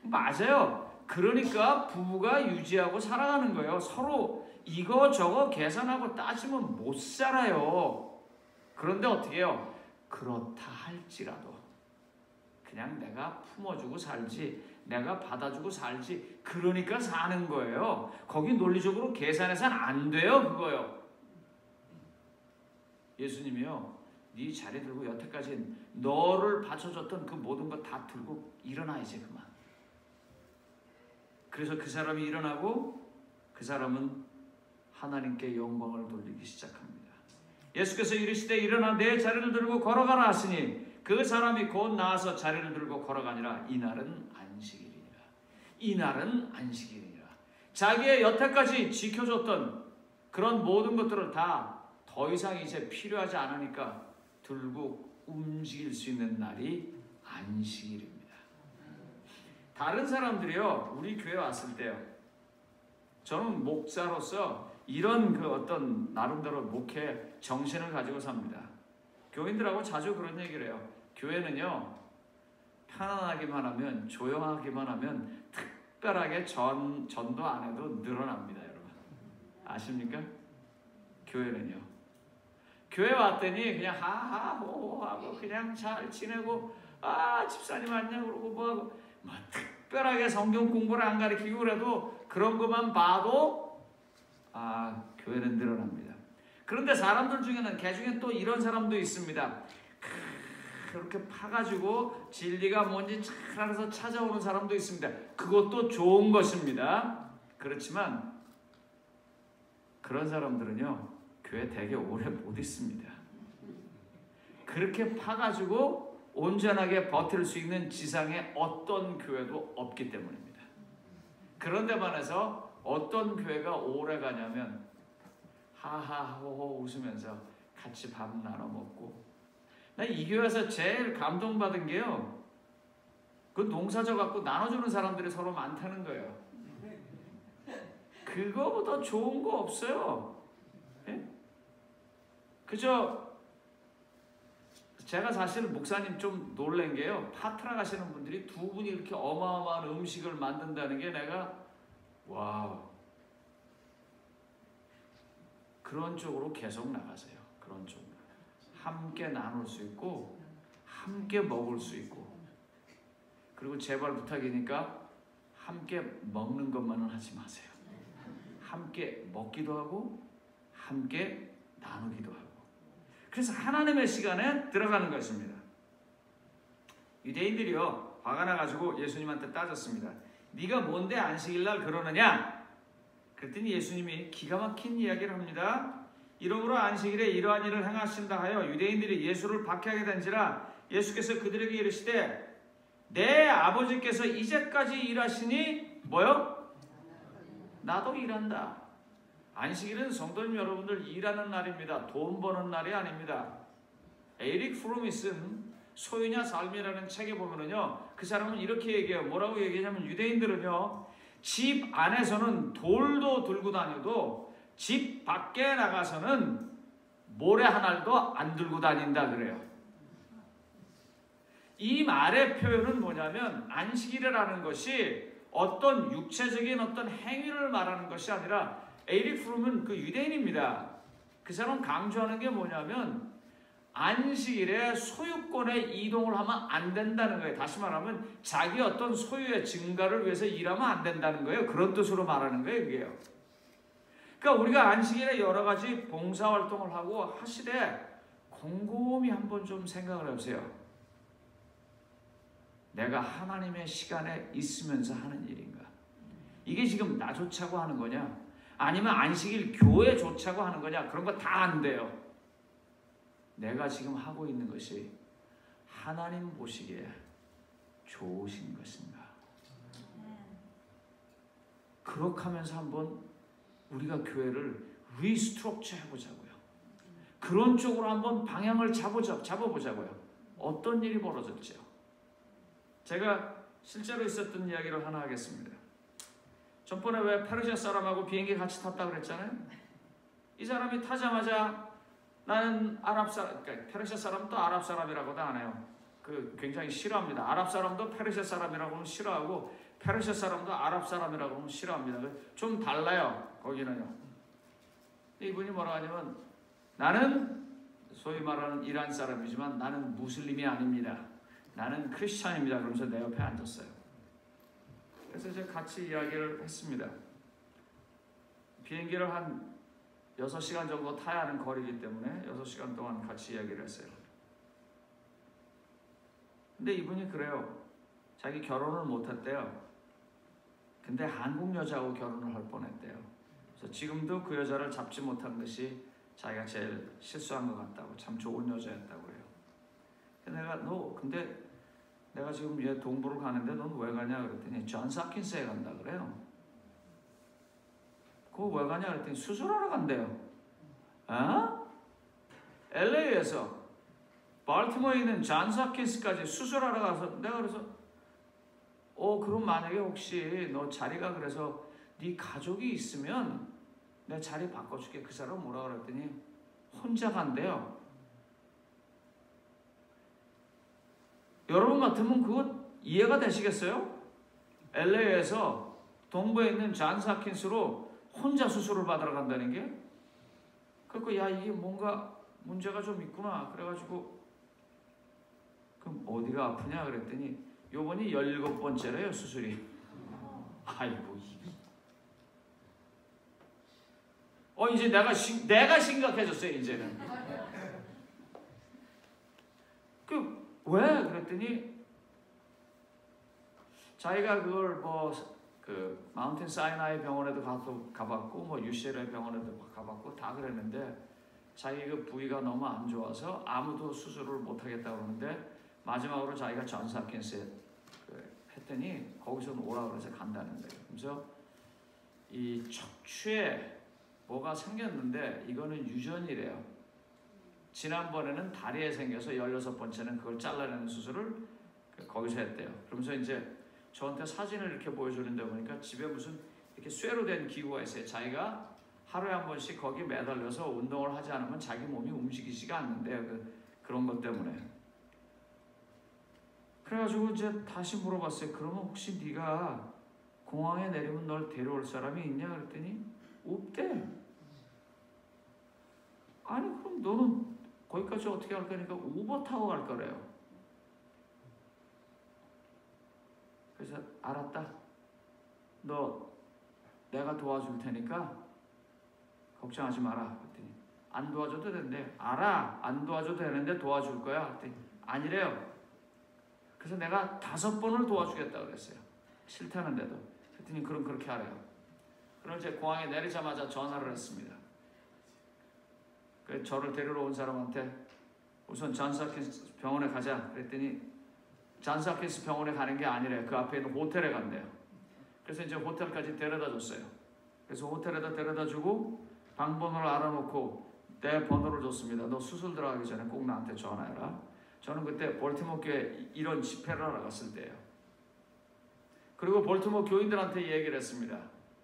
맞아요. 그러니까 부부가 유지하고 살아가는 거예요. 서로 이거저거 계산하고 따지면 못 살아요. 그런데 어떻게 해요? 그렇다 할지라도 그냥 내가 품어주고 살지, 내가 받아주고 살지, 그러니까 사는 거예요. 거기 논리적으로 계산해서는 안 돼요. 그거요. 예수님이요, 네 자리 들고 여태까지 너를 바쳐줬던 그 모든 것 다 들고 일어나 이제 그만. 그래서 그 사람이 일어나고 그 사람은 하나님께 영광을 돌리기 시작합니다. 예수께서 이르시되 일어나 내 자리를 들고 걸어가라 하시니 그 사람이 곧 나와서 자리를 들고 걸어가니라. 이날은 안식일이니라. 이날은 안식일이니라. 자기의 여태까지 지켜줬던 그런 모든 것들을 다 더 이상 이제 필요하지 않으니까 들고 움직일 수 있는 날이 안식일입니다. 다른 사람들이요, 우리 교회 왔을 때요, 저는 목사로서 이런 그 어떤 나름대로 목회 정신을 가지고 삽니다. 교인들하고 자주 그런 얘기를 해요. 교회는요, 편안하기만 하면, 조용하기만 하면 특별하게 전도 안 해도 늘어납니다. 여러분 아십니까? 교회는요, 교회 왔더니 그냥 하하호호 하고 그냥 잘 지내고, 아 집사님 안녕 그러고 뭐하고, 뭐 특별하게 성경 공부를 안 가르치고 그래도 그런 것만 봐도 아 교회는 늘어납니다. 그런데 사람들 중에는, 개 중에 또 이런 사람도 있습니다. 그렇게 파가지고 진리가 뭔지 잘 알아서 찾아오는 사람도 있습니다. 그것도 좋은 것입니다. 그렇지만 그런 사람들은요, 교회 되게 오래 못 있습니다. 그렇게 파가지고 온전하게 버틸 수 있는 지상에 어떤 교회도 없기 때문입니다. 그런데 반해서 어떤 교회가 오래 가냐면 하하호호 웃으면서 같이 밥 나눠 먹고, 나 이 교회에서 제일 감동받은 게요, 그 농사져 갖고 나눠주는 사람들이 서로 많다는 거예요. 그거보다 좋은 거 없어요. 예? 그저 제가 사실 목사님 좀 놀란 게요, 파트너 가시는 분들이 두 분이 이렇게 어마어마한 음식을 만든다는 게 내가 와우, 그런 쪽으로 계속 나가세요. 그런 쪽으로 함께 나눌 수 있고 함께 먹을 수 있고, 그리고 제발 부탁이니까 함께 먹는 것만은 하지 마세요. 함께 먹기도 하고 함께 나누기도 하고, 그래서 하나님의 시간에 들어가는 것입니다. 유대인들이요, 화가 나가지고 예수님한테 따졌습니다. 네가 뭔데 안식일날 그러느냐? 그랬더니 예수님이 기가 막힌 이야기를 합니다. 이러므로 안식일에 이러한 일을 행하신다 하여 유대인들이 예수를 박해하게 된지라. 예수께서 그들에게 이르시되 내 아버지께서 이제까지 일하시니 뭐요? 나도 일한다. 안식일은 성도님 여러분들 일하는 날입니다. 돈 버는 날이 아닙니다. 에릭 프롬이 쓴 소유냐 삶이라는 책에 보면은요, 그 사람은 이렇게 얘기해요. 뭐라고 얘기하냐면, 유대인들은요, 집 안에서는 돌도 들고 다녀도 집 밖에 나가서는 모래 한 알도 안 들고 다닌다 그래요. 이 말의 표현은 뭐냐면, 안식일이라는 것이 어떤 육체적인 어떤 행위를 말하는 것이 아니라, 에릭 프롬은 그 유대인입니다. 그 사람 강조하는 게 뭐냐면, 안식일에 소유권에 이동을 하면 안 된다는 거예요. 다시 말하면 자기 어떤 소유의 증가를 위해서 일하면 안 된다는 거예요. 그런 뜻으로 말하는 거예요, 그게요. 그러니까 우리가 안식일에 여러 가지 봉사활동을 하고 하시되 곰곰이 한번 좀 생각을 해보세요. 내가 하나님의 시간에 있으면서 하는 일인가? 이게 지금 나 좋자고 하는 거냐? 아니면 안식일 교회 좋자고 하는 거냐? 그런 거 다 안 돼요. 내가 지금 하고 있는 것이 하나님 보시기에 좋으신 것인가? 그렇게 하면서 한번 우리가 교회를 리스트럭처 해보자고요. 그런 쪽으로 한번 방향을 잡아보자고요. 어떤 일이 벌어졌죠? 제가 실제로 있었던 이야기를 하나 하겠습니다. 전번에 왜 페르시아 사람하고 비행기 같이 탔다고 그랬잖아요. 이 사람이 타자마자 나는 아랍 사람, 그러니까 페르시아 사람도 아랍 사람이라고도 안 해요. 그 굉장히 싫어합니다. 아랍 사람도 페르시아 사람이라고는 싫어하고 페르시아 사람도 아랍 사람이라고는 싫어합니다. 좀 달라요, 거기는요. 이분이 뭐라 하냐면, 나는 소위 말하는 이란 사람이지만 나는 무슬림이 아닙니다. 나는 크리스찬입니다. 그러면서 내 옆에 앉았어요. 그래서 이제 같이 이야기를 했습니다. 비행기를 한 6시간 정도 타야 하는 거리이기 때문에 6시간 동안 같이 이야기를 했어요. 근데 이분이 그래요. 자기 결혼을 못했대요. 근데 한국 여자하고 결혼을 할 뻔했대요. 그래서 지금도 그 여자를 잡지 못한 것이 자기가 제일 실수한 것 같다고, 참 좋은 여자였다고 해요. 근데 내가 지금 얘 동부를 가는데 넌 왜 가냐 그랬더니 존스 홉킨스에 간다 그래요. 그거 왜 가냐 그랬더니 수술하러 간대요. 어? LA에서 발티모어에 있는 존스 홉킨스까지 수술하러 가서 내가 그래서 그럼 만약에 혹시 너 자리가 그래서 네 가족이 있으면 내 자리 바꿔줄게. 그 사람 뭐라 그랬더니 혼자 간대요. 여러분 같으면 그거 이해가 되시겠어요? LA에서 동부에 있는 존스 홉킨스로 혼자 수술을 받으러 간다는 게? 그러니까 이게 뭔가 문제가 좀 있구나. 그래가지고 그럼 어디가 아프냐 그랬더니 요번이 17번째래요 수술이. 아이고 이제 내가 심각해졌어요 이제는. 왜? 그랬더니 자기가 그걸 마운틴 사이나이 병원에도 가봤고 UCLA 병원에도 가봤고 다 그랬는데 자기 그 부위가 너무 안 좋아서 아무도 수술을 못 하겠다고 그러는데 마지막으로 자기가 존스 홉킨스에 했더니 거기서 오라 그래서 간다는 거예요. 그래서 이 척추에 뭐가 생겼는데 이거는 유전이래요. 지난번에는 다리에 생겨서 16번째는 그걸 잘라내는 수술을 거기서 했대요. 그러면서 이제 저한테 사진을 이렇게 보여주는데 보니까 집에 무슨 이렇게 쇠로 된 기구가 있어요. 자기가 하루에 한 번씩 거기 매달려서 운동을 하지 않으면 자기 몸이 움직이지가 않는데요. 그런 것 때문에. 그래가지고 이제 다시 물어봤어요. 그러면 혹시 네가 공항에 내리면 널 데려올 사람이 있냐 그랬더니 없대. 아니 그럼 너는 거기까지 어떻게 할 거니까 우버 타고 갈 거래요. 그래서 알았다. 너 내가 도와줄 테니까 걱정하지 마라. 그랬더니 안 도와줘도 되는데 알아. 안 도와줘도 되는데 도와줄 거야. 그랬더니 아니래요. 그래서 내가 5번을 도와주겠다 그랬어요. 싫다는데도. 그랬더니 그럼 그렇게 하래요. 그럼 이제 공항에 내리자마자 전화를 했습니다. 그래서 저를 데리러 온 사람한테 우선 존스 홉킨스 병원에 가자 그랬더니 존스 홉킨스 병원에 가는 게 아니래. 그 앞에 있는 호텔에 간대요. 그래서 이제 호텔까지 데려다 줬어요. 그래서 호텔에다 데려다 주고 방 번호를 알아놓고 내 번호를 줬습니다. 너 수술 들어가기 전에 꼭 나한테 전화해라. 저는 그때 볼티모어 교회 이런 집회를 하러 갔을 때예요. 그리고 볼티모어 교인들한테 얘기를 했습니다.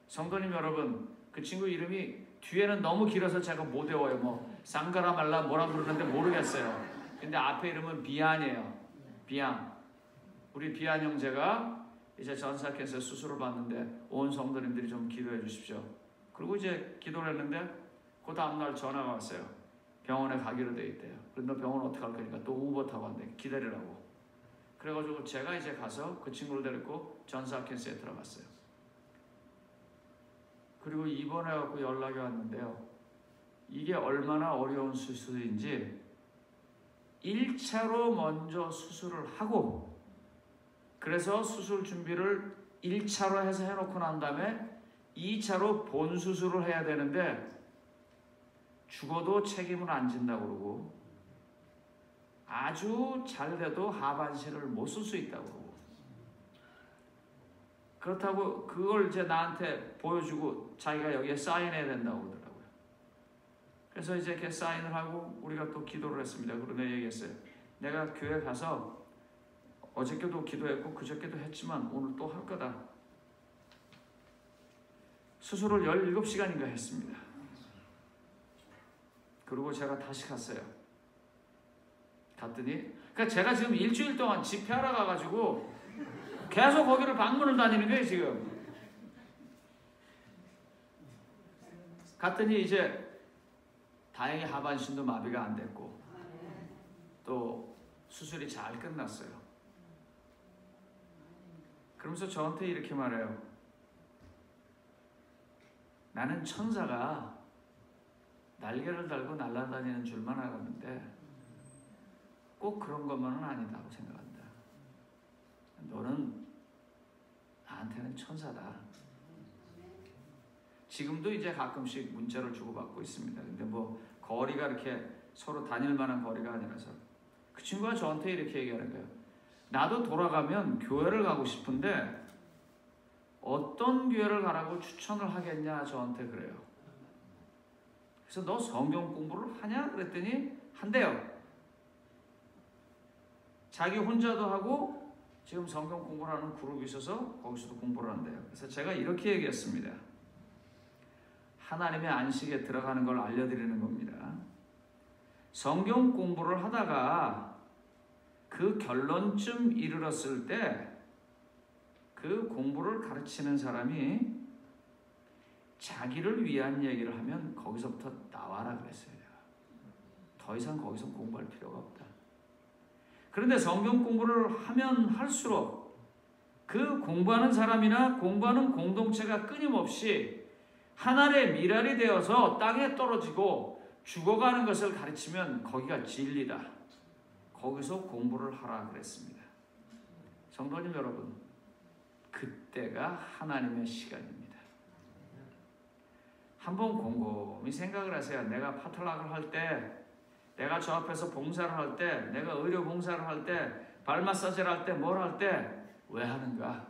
성도님 여러분, 그 친구 이름이 뒤에는 너무 길어서 제가 못 외워요. 상가라 말라 뭐라 그러는데 모르겠어요. 근데 앞에 이름은 비안이에요. 비안. 우리 비안 형제가 이제 존스 홉킨스 수술을 받는데 온 성도님들이 좀 기도해 주십시오. 그리고 이제 기도를 했는데 그 다음날 전화가 왔어요. 병원에 가기로 돼 있대요. 그런데 병원 어떻게 할 거니까 또 우버 타고 왔는데 기다리라고. 그래가지고 제가 이제 가서 그 친구를 데리고 존스 홉킨스에 들어갔어요. 그리고 입원해갖고 연락이 왔는데요. 이게 얼마나 어려운 수술인지 1차로 먼저 수술을 하고 그래서 수술 준비를 1차로 해서 해놓고 난 다음에 2차로 본 수술을 해야 되는데 죽어도 책임을 안 진다고 그러고 아주 잘 돼도 하반신을 못 쓸 수 있다고 그러고 그렇다고 그걸 이제 나한테 보여주고 자기가 여기에 사인해야 된다고 그러더라고요. 그래서 이제 이렇게 사인을 하고 우리가 또 기도를 했습니다. 그러면 얘기했어요. 내가 교회 가서 어저께도 기도했고 그저께도 했지만 오늘 또 할 거다. 수술을 17시간인가 했습니다. 그리고 제가 다시 갔어요. 갔더니 그러니까 제가 지금 일주일 동안 집회하러 가가지고 계속 거기를 방문을 다니는 거예요 지금. 갔더니 이제 다행히 하반신도 마비가 안 됐고 또 수술이 잘 끝났어요. 그러면서 저한테 이렇게 말해요. 나는 천사가 날개를 달고 날아다니는 줄만 알았는데 꼭 그런 것만은 아니다고 생각한다. 너는 나한테는 천사다. 지금도 이제 가끔씩 문자를 주고받고 있습니다. 근데 뭐 거리가 이렇게 서로 다닐 만한 거리가 아니라서 그 친구가 저한테 이렇게 얘기하는 거예요. 나도 돌아가면 교회를 가고 싶은데 어떤 교회를 가라고 추천을 하겠냐 저한테 그래요. 그래서 너 성경 공부를 하냐? 그랬더니 한대요. 자기 혼자도 하고 지금 성경 공부를 하는 그룹이 있어서 거기서도 공부를 한대요. 그래서 제가 이렇게 얘기했습니다. 하나님의 안식에 들어가는 걸 알려드리는 겁니다. 성경 공부를 하다가 그 결론쯤 이르렀을 때 그 공부를 가르치는 사람이 자기를 위한 얘기를 하면 거기서부터 나와라 그랬어요. 더 이상 거기서 공부할 필요가 없다. 그런데 성경 공부를 하면 할수록 그 공부하는 사람이나 공부하는 공동체가 끊임없이 하나의 미랄이 되어서 땅에 떨어지고 죽어가는 것을 가르치면 거기가 진리다. 거기서 공부를 하라 그랬습니다. 성도님 여러분, 그때가 하나님의 시간입니다. 한번 곰곰이 생각을 하세요. 내가 파틀락을 할 때, 내가 저 앞에서 봉사를 할 때, 내가 의료 봉사를 할 때, 발 마사지를 할 때, 뭘 할 때 왜 하는가?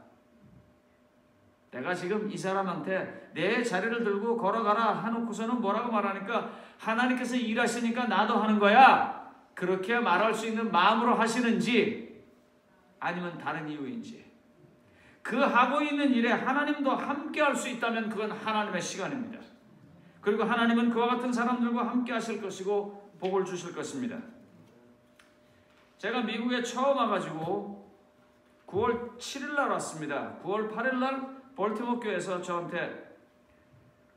내가 지금 이 사람한테 내 자리를 들고 걸어가라 해놓고서는 뭐라고 말하니까 하나님께서 일하시니까 나도 하는 거야. 그렇게 말할 수 있는 마음으로 하시는지 아니면 다른 이유인지. 그 하고 있는 일에 하나님도 함께 할 수 있다면 그건 하나님의 시간입니다. 그리고 하나님은 그와 같은 사람들과 함께 하실 것이고 복을 주실 것입니다. 제가 미국에 처음 와가지고 9월 7일 날 왔습니다. 9월 8일 날 볼티모어 교회에서 저한테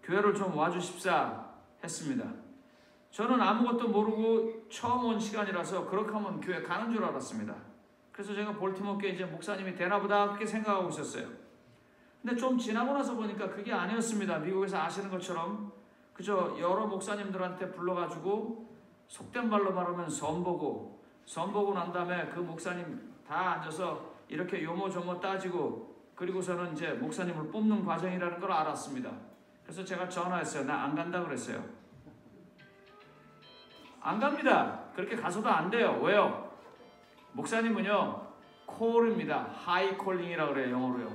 교회를 좀 와주십사 했습니다. 저는 아무것도 모르고 처음 온 시간이라서 그렇게 하면 교회 가는 줄 알았습니다. 그래서 제가 볼티모어 교회 이제 목사님이 되나보다 그렇게 생각하고 있었어요. 근데 좀 지나고 나서 보니까 그게 아니었습니다. 미국에서 아시는 것처럼 그저 여러 목사님들한테 불러가지고 속된 말로 말하면 선보고 난 다음에 그 목사님 다 앉아서 이렇게 요모조모 따지고 그리고서는 이제 목사님을 뽑는 과정이라는 걸 알았습니다. 그래서 제가 전화했어요. 나 안 간다 그랬어요. 안 갑니다. 그렇게 가서도 안 돼요. 왜요? 목사님은요, 콜입니다. 하이 콜링이라고 그래요. 영어로요.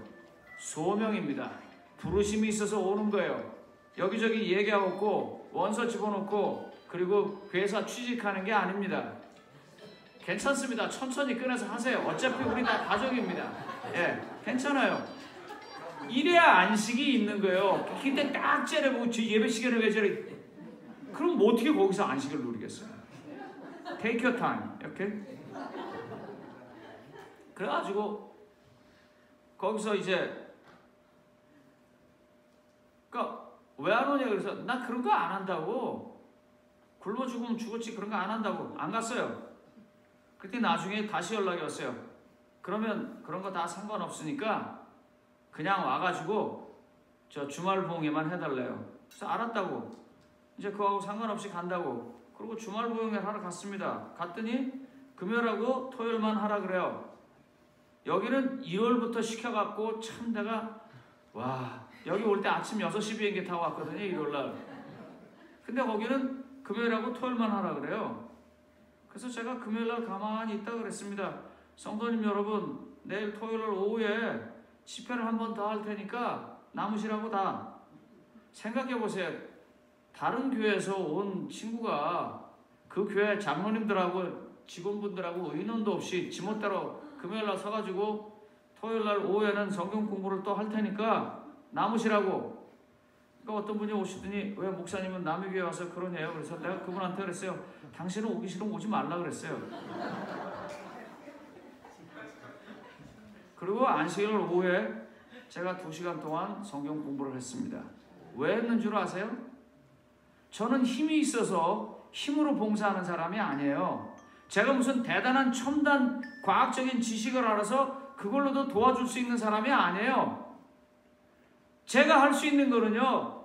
소명입니다. 부르심이 있어서 오는 거예요. 여기저기 얘기하고 원서 집어넣고 그리고 회사 취직하는 게 아닙니다. 괜찮습니다. 천천히 끊어서 하세요. 어차피 우리 다 가족입니다. 예, 괜찮아요. 이래야 안식이 있는 거예요. 근데 딱 째려보고 예배 시간에 왜 저래? 그럼 뭐 어떻게 거기서 안식을 누리겠어요? Take your time. 이렇게. 그래가지고 거기서 이제 그러니까 왜 안 오냐 그래서 나 그런 거 안 한다고. 굶어 죽으면 죽었지 그런 거 안 한다고 안 갔어요. 그때 나중에 다시 연락이 왔어요. 그러면 그런 거 다 상관없으니까 그냥 와가지고 저 주말 봉예만 해달래요. 그래서 알았다고. 이제 그거하고 상관없이 간다고. 그리고 주말 봉예 하러 갔습니다. 갔더니 금요일하고 토요일만 하라 그래요. 여기는 1월부터 시켜갖고 참 내가 와 여기 올 때 아침 6시 비행기 타고 왔거든요. 일요일날. 근데 거기는 금요일하고 토요일만 하라 그래요. 그래서 제가 금요일날 가만히 있다 그랬습니다. 성도님 여러분, 내일 토요일 오후에 집회를 한 번 더 할 테니까 남으시라고 다. 생각해 보세요. 다른 교회에서 온 친구가 그 교회 장로님들하고 직원분들하고 의논도 없이 지멋대로 금요일날 서가지고 토요일날 오후에는 성경 공부를 또 할 테니까 남으시라고. 그러니까 어떤 분이 오시더니 왜 목사님은 남의 교회 와서 그러냐요. 그래서 내가 그분한테 그랬어요. 당신은 오기 싫으면 오지 말라 그랬어요. 그리고 안식일 오후에 제가 2시간 동안 성경 공부를 했습니다. 왜 했는 줄 아세요? 저는 힘이 있어서 힘으로 봉사하는 사람이 아니에요. 제가 무슨 대단한 첨단 과학적인 지식을 알아서 그걸로도 도와줄 수 있는 사람이 아니에요. 제가 할 수 있는 거는요,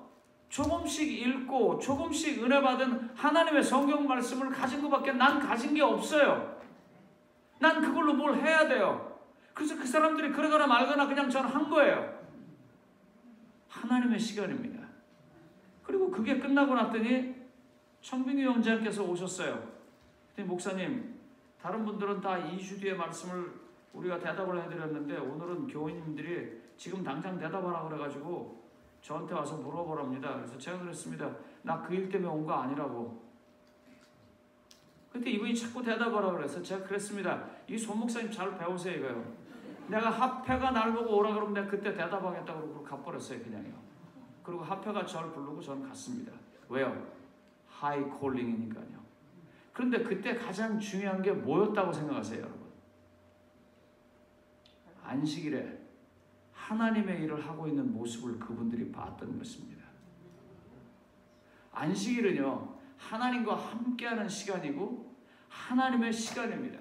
조금씩 읽고 조금씩 은혜 받은 하나님의 성경 말씀을 가진 것밖에 난 가진 게 없어요. 난 그걸로 뭘 해야 돼요. 그래서 그 사람들이 그러거나 말거나 그냥 저는 한 거예요. 하나님의 시간입니다. 그리고 그게 끝나고 났더니 청빈이 형제께서 오셨어요. 근데 목사님, 다른 분들은 다 2주 뒤에 말씀을 우리가 대답을 해드렸는데 오늘은 교인님들이 지금 당장 대답하라 그래가지고 저한테 와서 물어보랍니다. 그래서 제가 그랬습니다. 나 그 일 때문에 온 거 아니라고. 근데 이분이 자꾸 대답하라 그래서 제가 그랬습니다. 이 손 목사님 잘 배우세요 이거요. 내가 합회가 날 보고 오라 그러면 내가 그때 대답하겠다고 그러고 가버렸어요 그냥요. 그리고 합회가 저를 부르고 저는 갔습니다. 왜요? 하이 콜링이니까요. 그런데 그때 가장 중요한 게 뭐였다고 생각하세요 여러분? 안식일에 하나님의 일을 하고 있는 모습을 그분들이 봤던 것입니다. 안식일은요, 하나님과 함께하는 시간이고 하나님의 시간입니다.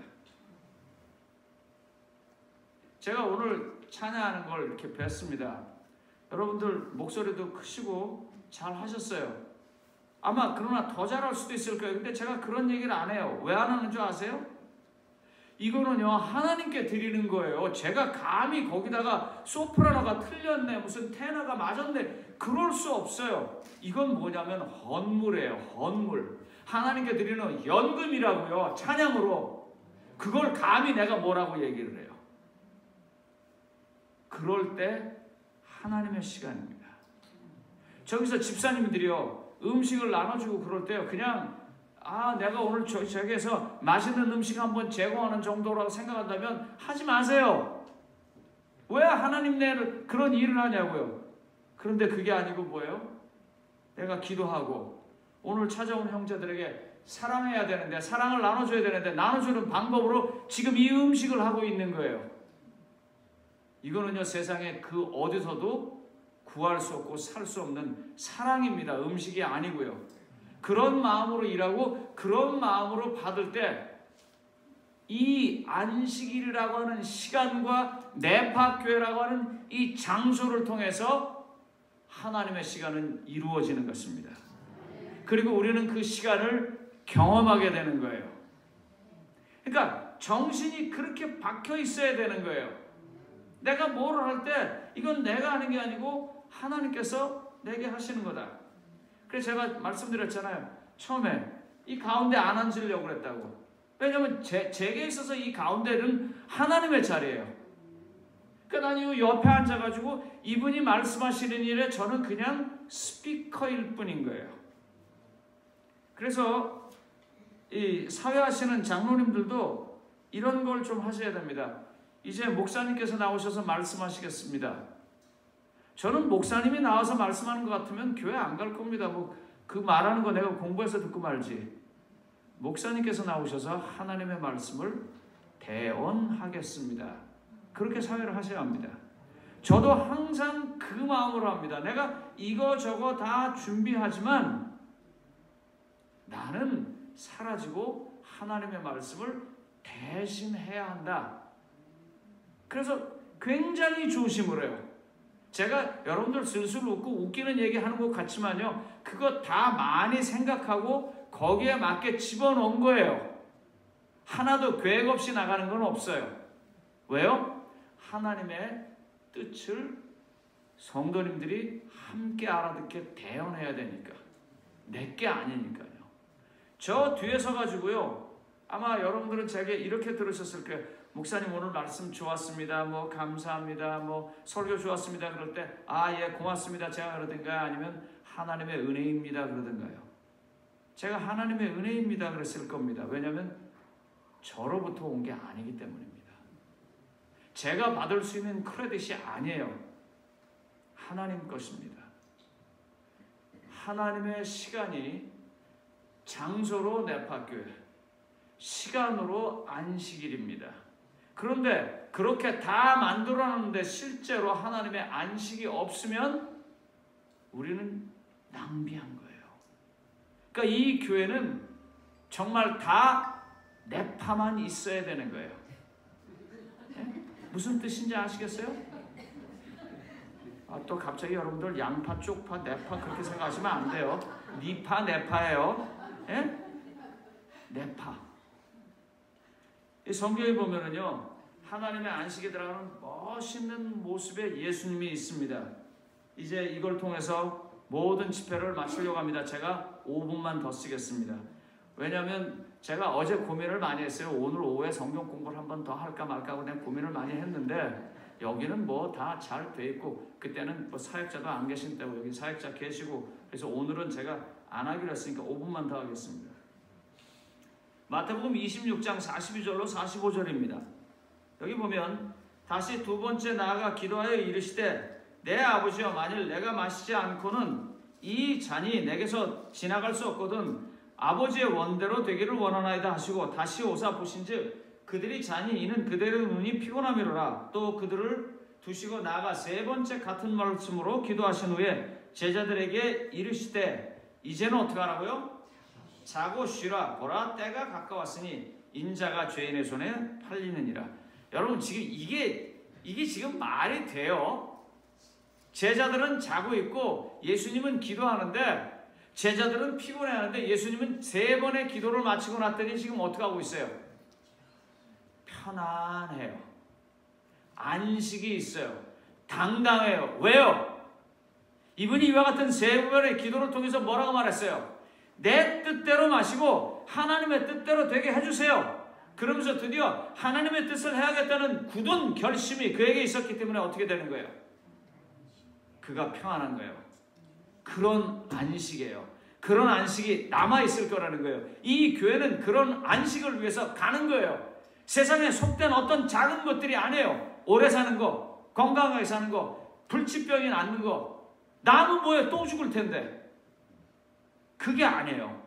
제가 오늘 찬양하는 걸 이렇게 뵀습니다. 여러분들 목소리도 크시고 잘 하셨어요. 아마 그러나 더 잘할 수도 있을 거예요. 근데 제가 그런 얘기를 안 해요. 왜 안 하는 줄 아세요? 이거는요, 하나님께 드리는 거예요. 제가 감히 거기다가 소프라노가 틀렸네, 무슨 테너가 맞았네, 그럴 수 없어요. 이건 뭐냐면 헌물이에요. 헌물. 하나님께 드리는 연금이라고요. 찬양으로. 그걸 감히 내가 뭐라고 얘기를 해요. 그럴 때 하나님의 시간입니다. 저기서 집사님들이요, 음식을 나눠주고 그럴 때요, 그냥 내가 오늘 저기에서 맛있는 음식 한번 제공하는 정도라고 생각한다면 하지 마세요. 왜 하나님 내를 그런 일을 하냐고요. 그런데 그게 아니고 뭐예요? 내가 기도하고 오늘 찾아온 형제들에게 사랑해야 되는데, 사랑을 나눠줘야 되는데 나눠주는 방법으로 지금 이 음식을 하고 있는 거예요. 이거는요, 세상에 그 어디서도 구할 수 없고 살 수 없는 사랑입니다. 음식이 아니고요. 그런 마음으로 일하고 그런 마음으로 받을 때 이 안식일이라고 하는 시간과 네파교회라고 하는 이 장소를 통해서 하나님의 시간은 이루어지는 것입니다. 그리고 우리는 그 시간을 경험하게 되는 거예요. 그러니까 정신이 그렇게 박혀 있어야 되는 거예요. 내가 뭐를 할 때 이건 내가 하는 게 아니고 하나님께서 내게 하시는 거다. 그래서 제가 말씀드렸잖아요. 처음에 이 가운데 안 앉으려고 그랬다고. 왜냐하면 제게 있어서 이 가운데는 하나님의 자리예요. 그러니까 난 이 옆에 앉아가지고 이분이 말씀하시는 일에 저는 그냥 스피커일 뿐인 거예요. 그래서 이 사회하시는 장로님들도 이런 걸 좀 하셔야 됩니다. 이제 목사님께서 나오셔서 말씀하시겠습니다. 저는 목사님이 나와서 말씀하는 것 같으면 교회 안 갈 겁니다. 그 말하는 거 내가 공부해서 듣고 말지. 목사님께서 나오셔서 하나님의 말씀을 대언하겠습니다. 그렇게 사회를 하셔야 합니다. 저도 항상 그 마음으로 합니다. 내가 이거 다 준비하지만 나는 사라지고 하나님의 말씀을 대신해야 한다. 그래서 굉장히 조심을 해요. 제가 여러분들 슬슬 웃고 웃기는 얘기 하는 것 같지만요, 그거 다 많이 생각하고 거기에 맞게 집어넣은 거예요. 하나도 계획 없이 나가는 건 없어요. 왜요? 하나님의 뜻을 성도님들이 함께 알아듣게 대언해야 되니까. 내게 아니니까요. 저 뒤에 서가지고요, 아마 여러분들은 제게 이렇게 들으셨을 거예요. 목사님 오늘 말씀 좋았습니다. 감사합니다. 설교 좋았습니다. 그럴 때 예 고맙습니다. 제가 그러든가 아니면 하나님의 은혜입니다. 그러든가요. 제가 하나님의 은혜입니다. 그랬을 겁니다. 왜냐하면 저로부터 온 게 아니기 때문입니다. 제가 받을 수 있는 크레딧이 아니에요. 하나님 것입니다. 하나님의 시간이 장소로 네파교회, 시간으로 안식일입니다. 그런데 그렇게 다 만들어놨는데 실제로 하나님의 안식이 없으면 우리는 낭비한 거예요. 그러니까 이 교회는 정말 다 네파만 있어야 되는 거예요. 무슨 뜻인지 아시겠어요? 또 갑자기 여러분들 양파, 쪽파, 내파 그렇게 생각하시면 안 돼요. 니파, 내파예요. 예? 내파. 이 성경에 보면은요, 하나님의 안식에 들어가는 멋있는 모습의 예수님이 있습니다. 이제 이걸 통해서 모든 집회를 마치려고 합니다. 제가 5분만 더 쓰겠습니다. 왜냐하면 제가 어제 고민을 많이 했어요. 오늘 오후에 성경 공부를 한 번 더 할까 말까 하고 내가 고민을 많이 했는데, 여기는 뭐 다 잘 돼 있고, 그때는 뭐 사역자도 안 계신 때고 여기 사역자 계시고, 그래서 오늘은 제가 안 하기로 했으니까 5분만 더 하겠습니다. 마태복음 26장 42절로 45절입니다. 여기 보면 다시 두 번째 나아가 기도하여 이르시되 내 아버지여, 만일 내가 마시지 않고는 이 잔이 내게서 지나갈 수 없거든 아버지의 원대로 되기를 원하나이다 하시고, 다시 오사 보신즉 그들이 잔이 이는 그대로 눈이 피곤함이로라. 또 그들을 두시고 나아가 세 번째 같은 말씀으로 기도하신 후에 제자들에게 이르시되 이제는 어떻게 하라고요? 자고 쉬라. 보라, 때가 가까웠으니 인자가 죄인의 손에 팔리느니라. 여러분, 지금 이게 지금 말이 돼요? 제자들은 자고 있고 예수님은 기도하는데, 제자들은 피곤해하는데 예수님은 세 번의 기도를 마치고 났더니 지금 어떻게 하고 있어요? 편안해요. 안식이 있어요. 당당해요. 왜요? 이분이 이와 같은 세 번의 기도를 통해서 뭐라고 말했어요? 내 뜻대로 마시고 하나님의 뜻대로 되게 해주세요. 그러면서 드디어 하나님의 뜻을 해야겠다는 굳은 결심이 그에게 있었기 때문에 어떻게 되는 거예요? 그가 평안한 거예요. 그런 안식이에요. 그런 안식이 남아있을 거라는 거예요. 이 교회는 그런 안식을 위해서 가는 거예요. 세상에 속된 어떤 작은 것들이 아니에요. 오래 사는 거, 건강하게 사는 거, 불치병이 낫는 거, 나는 뭐에 또 죽을 텐데. 그게 아니에요.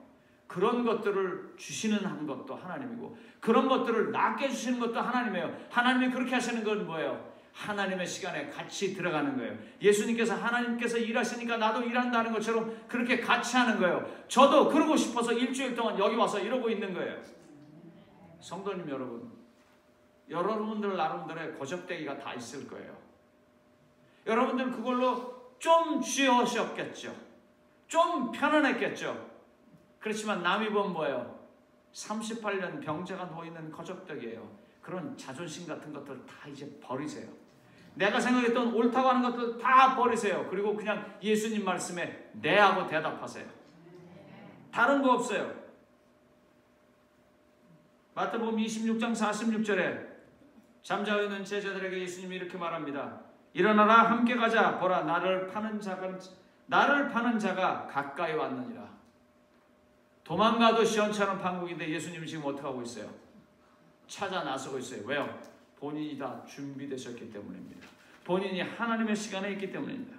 그런 것들을 주시는 한 것도 하나님이고, 그런 것들을 낫게 해주시는 것도 하나님이에요. 하나님이 그렇게 하시는 건 뭐예요? 하나님의 시간에 같이 들어가는 거예요. 예수님께서 하나님께서 일하시니까 나도 일한다는 것처럼 그렇게 같이 하는 거예요. 저도 그러고 싶어서 일주일 동안 여기 와서 이러고 있는 거예요. 성도님 여러분, 여러분들 나름대로의 거적대기가 다 있을 거예요. 여러분들 그걸로 좀 쥐어셨겠죠. 좀 편안했겠죠. 그렇지만 남이 보면 뭐예요? 38년 병자가 누워있는 거적대기예요. 그런 자존심 같은 것들 다 이제 버리세요. 내가 생각했던 옳다고 하는 것들 다 버리세요. 그리고 그냥 예수님 말씀에 네 하고 대답하세요. 다른 거 없어요. 마태복음 26장 46절에 잠자고 있는 제자들에게 예수님이 이렇게 말합니다. 일어나라, 함께 가자. 보라, 나를 파는 자가 가까이 왔느니라. 도망가도 시원찮은 판국인데 예수님이 지금 어떻게 하고 있어요? 찾아 나서고 있어요. 왜요? 본인이 다 준비되셨기 때문입니다. 본인이 하나님의 시간에 있기 때문입니다.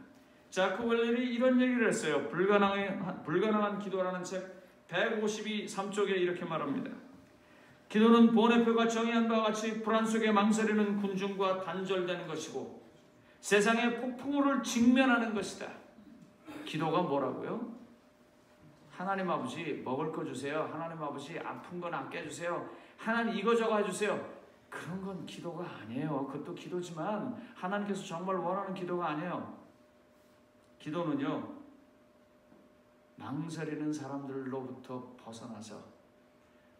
자크 웰렐이 이런 얘기를 했어요. 불가능한 기도라는 책 153쪽에 이렇게 말합니다. 기도는 번외표가 정의한 바와 같이 불안 속에 망설이는 군중과 단절되는 것이고 세상의 폭풍우를 직면하는 것이다. 기도가 뭐라고요? 하나님 아버지 먹을 거 주세요. 하나님 아버지 아픈 거 낫게 해주세요. 하나님 이거저거 해주세요. 그런 건 기도가 아니에요. 그것도 기도지만 하나님께서 정말 원하는 기도가 아니에요. 기도는요, 망설이는 사람들로부터 벗어나서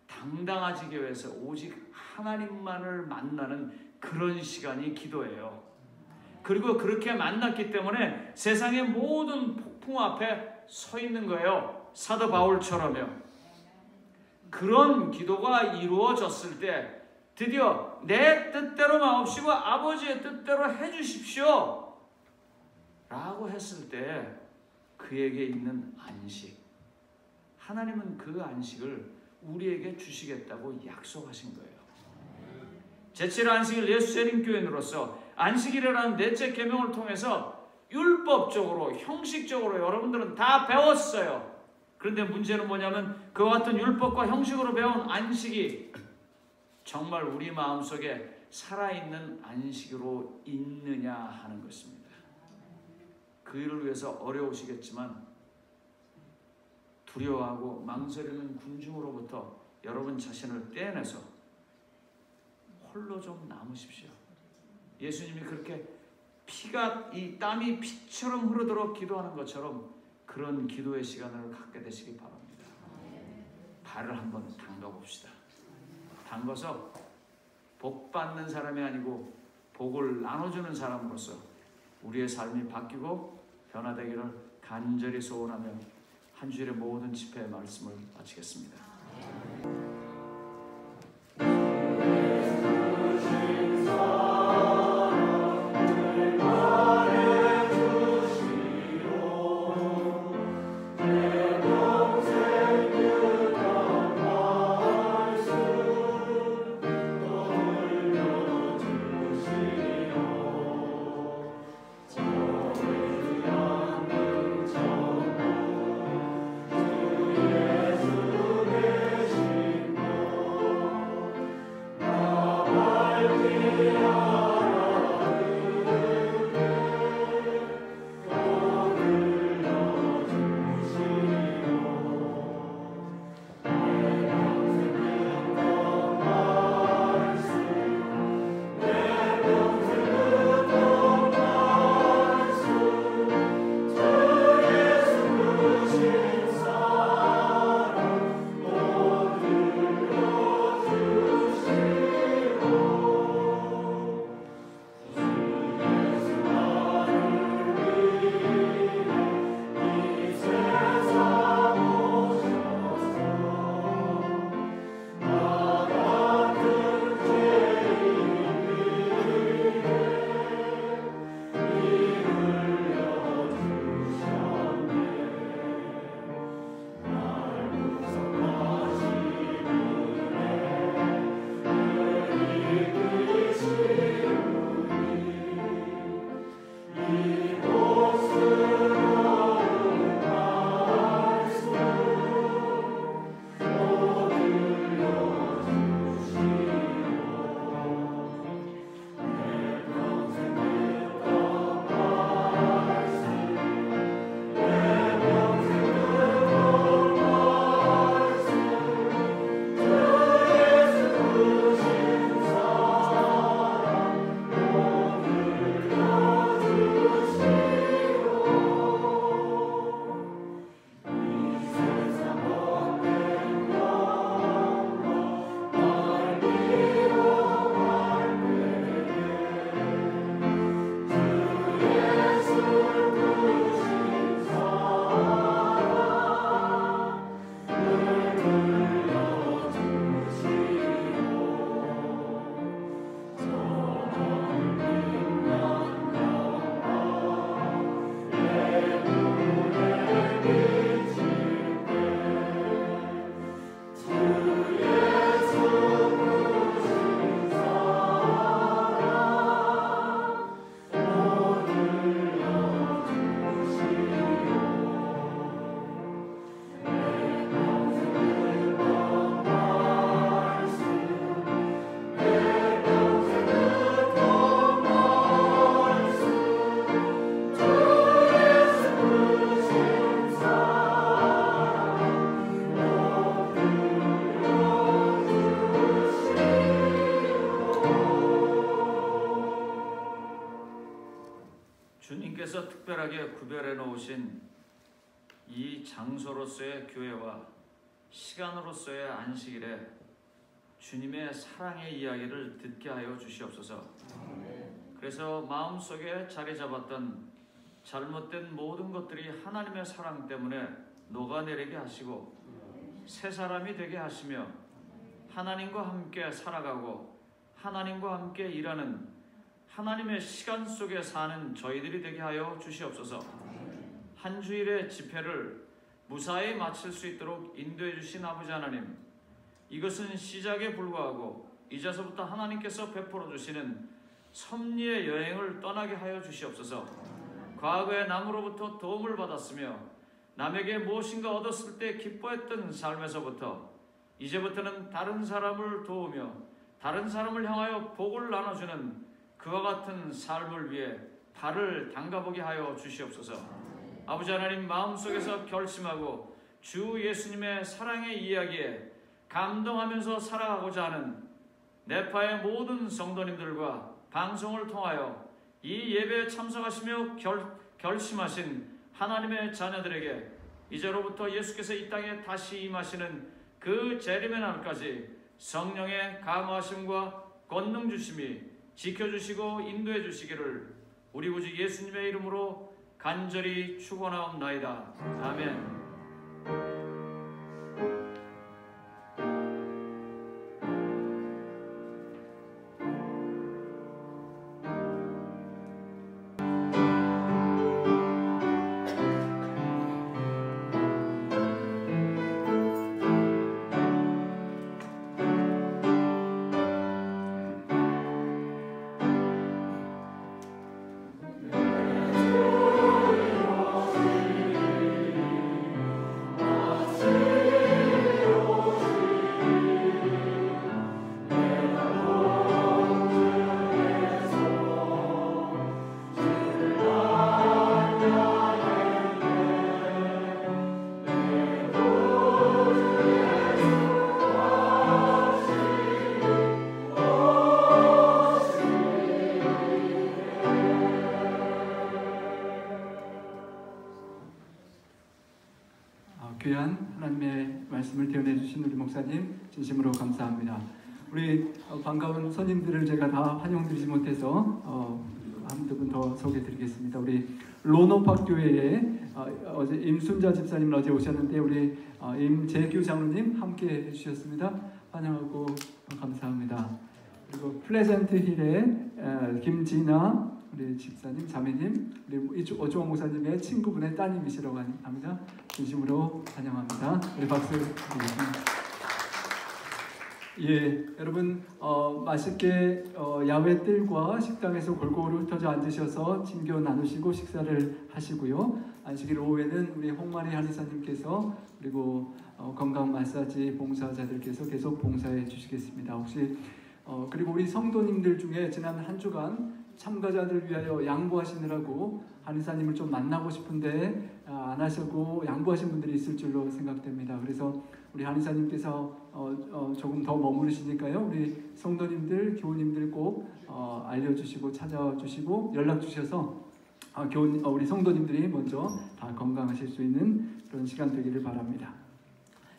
당당하지기 위해서 오직 하나님만을 만나는 그런 시간이 기도예요. 그리고 그렇게 만났기 때문에 세상의 모든 폭풍 앞에 서 있는 거예요. 사도 바울처럼요. 그런 기도가 이루어졌을 때 드디어 내 뜻대로 마옵시고 아버지의 뜻대로 해주십시오 라고 했을 때 그에게 있는 안식, 하나님은 그 안식을 우리에게 주시겠다고 약속하신 거예요. 제7 안식일 예수 재림교인으로서 안식일이라는 넷째 계명을 통해서 율법적으로, 형식적으로 여러분들은 다 배웠어요. 그런데 문제는 뭐냐면 그와 같은 율법과 형식으로 배운 안식이 정말 우리 마음속에 살아있는 안식으로 있느냐 하는 것입니다. 그 일을 위해서 어려우시겠지만 두려워하고 망설이는 군중으로부터 여러분 자신을 떼어내서 홀로 좀 남으십시오. 예수님이 그렇게 이 땀이 피처럼 흐르도록 기도하는 것처럼 그런 기도의 시간을 갖게 되시기 바랍니다. 발을 한번 담가봅시다. 담가서 복 받는 사람이 아니고 복을 나눠주는 사람으로서 우리의 삶이 바뀌고 변화되기를 간절히 소원하며 한 주일의 모든 집회의 말씀을 마치겠습니다. 주님께서 특별하게 구별해 놓으신 이 장소로서의 교회와 시간으로서의 안식일에 주님의 사랑의 이야기를 듣게 하여 주시옵소서. 그래서 마음속에 자리 잡았던 잘못된 모든 것들이 하나님의 사랑 때문에 녹아내리게 하시고 새 사람이 되게 하시며 하나님과 함께 살아가고 하나님과 함께 일하는 하나님의 시간 속에 사는 저희들이 되게 하여 주시옵소서. 한 주일의 집회를 무사히 마칠 수 있도록 인도해 주신 아버지 하나님, 이것은 시작에 불과하고 이제서부터 하나님께서 베풀어 주시는 섭리의 여행을 떠나게 하여 주시옵소서. 과거에 남으로부터 도움을 받았으며 남에게 무엇인가 얻었을 때 기뻐했던 삶에서부터 이제부터는 다른 사람을 도우며 다른 사람을 향하여 복을 나눠주는 그와 같은 삶을 위해 발을 담가보게 하여 주시옵소서. 아버지 하나님, 마음속에서 결심하고 주 예수님의 사랑의 이야기에 감동하면서 살아가고자 하는 네파의 모든 성도님들과 방송을 통하여 이 예배에 참석하시며 결심하신 하나님의 자녀들에게 이제로부터 예수께서 이 땅에 다시 임하시는 그 재림의 날까지 성령의 감화하심과 권능 주심이 지켜주시고 인도해 주시기를 우리 구주 예수님의 이름으로 간절히 축원하옵나이다. 아멘. 귀한 하나님의 말씀을 대언해 주신 우리 목사님 진심으로 감사합니다. 우리 반가운 손님들을 제가 다 환영드리지 못해서 한두 분 더 소개해드리겠습니다. 우리 론업학교회에 어제 임순자 집사님 어제 오셨는데 우리 임재규 장로님 함께 해주셨습니다. 환영하고 감사합니다. 그리고 플레전트 힐의 김진아 우리 집사님, 자매님, 우리 오주원 목사님의 친구분의 따님이시라고 합니다. 진심으로 환영합니다. 우리 박수 드리겠습니다. 예, 여러분 맛있게 야외 뜰과 식당에서 골고루 흩어져 앉으셔서 친교 나누시고 식사를 하시고요. 안식일 오후에는 우리 홍만희 한의사님께서 그리고 건강 마사지 봉사자들께서 계속 봉사해 주시겠습니다. 혹시 그리고 우리 성도님들 중에 지난 한 주간 참가자들 위하여 양보하시느라고 한의사님을 좀 만나고 싶은데 안 하시고 양보하신 분들이 있을 줄로 생각됩니다. 그래서 우리 한의사님께서 조금 더 머무르시니까요. 우리 성도님들, 교우님들 꼭 알려주시고 찾아주시고 연락 주셔서 우리 성도님들이 먼저 다 건강하실 수 있는 그런 시간 되기를 바랍니다.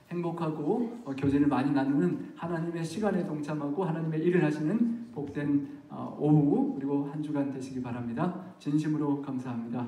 행복하고 교제를 많이 나누는 하나님의 시간에 동참하고 하나님의 일을 하시는 복된 오후 그리고 한 주간 되시기 바랍니다. 진심으로 감사합니다.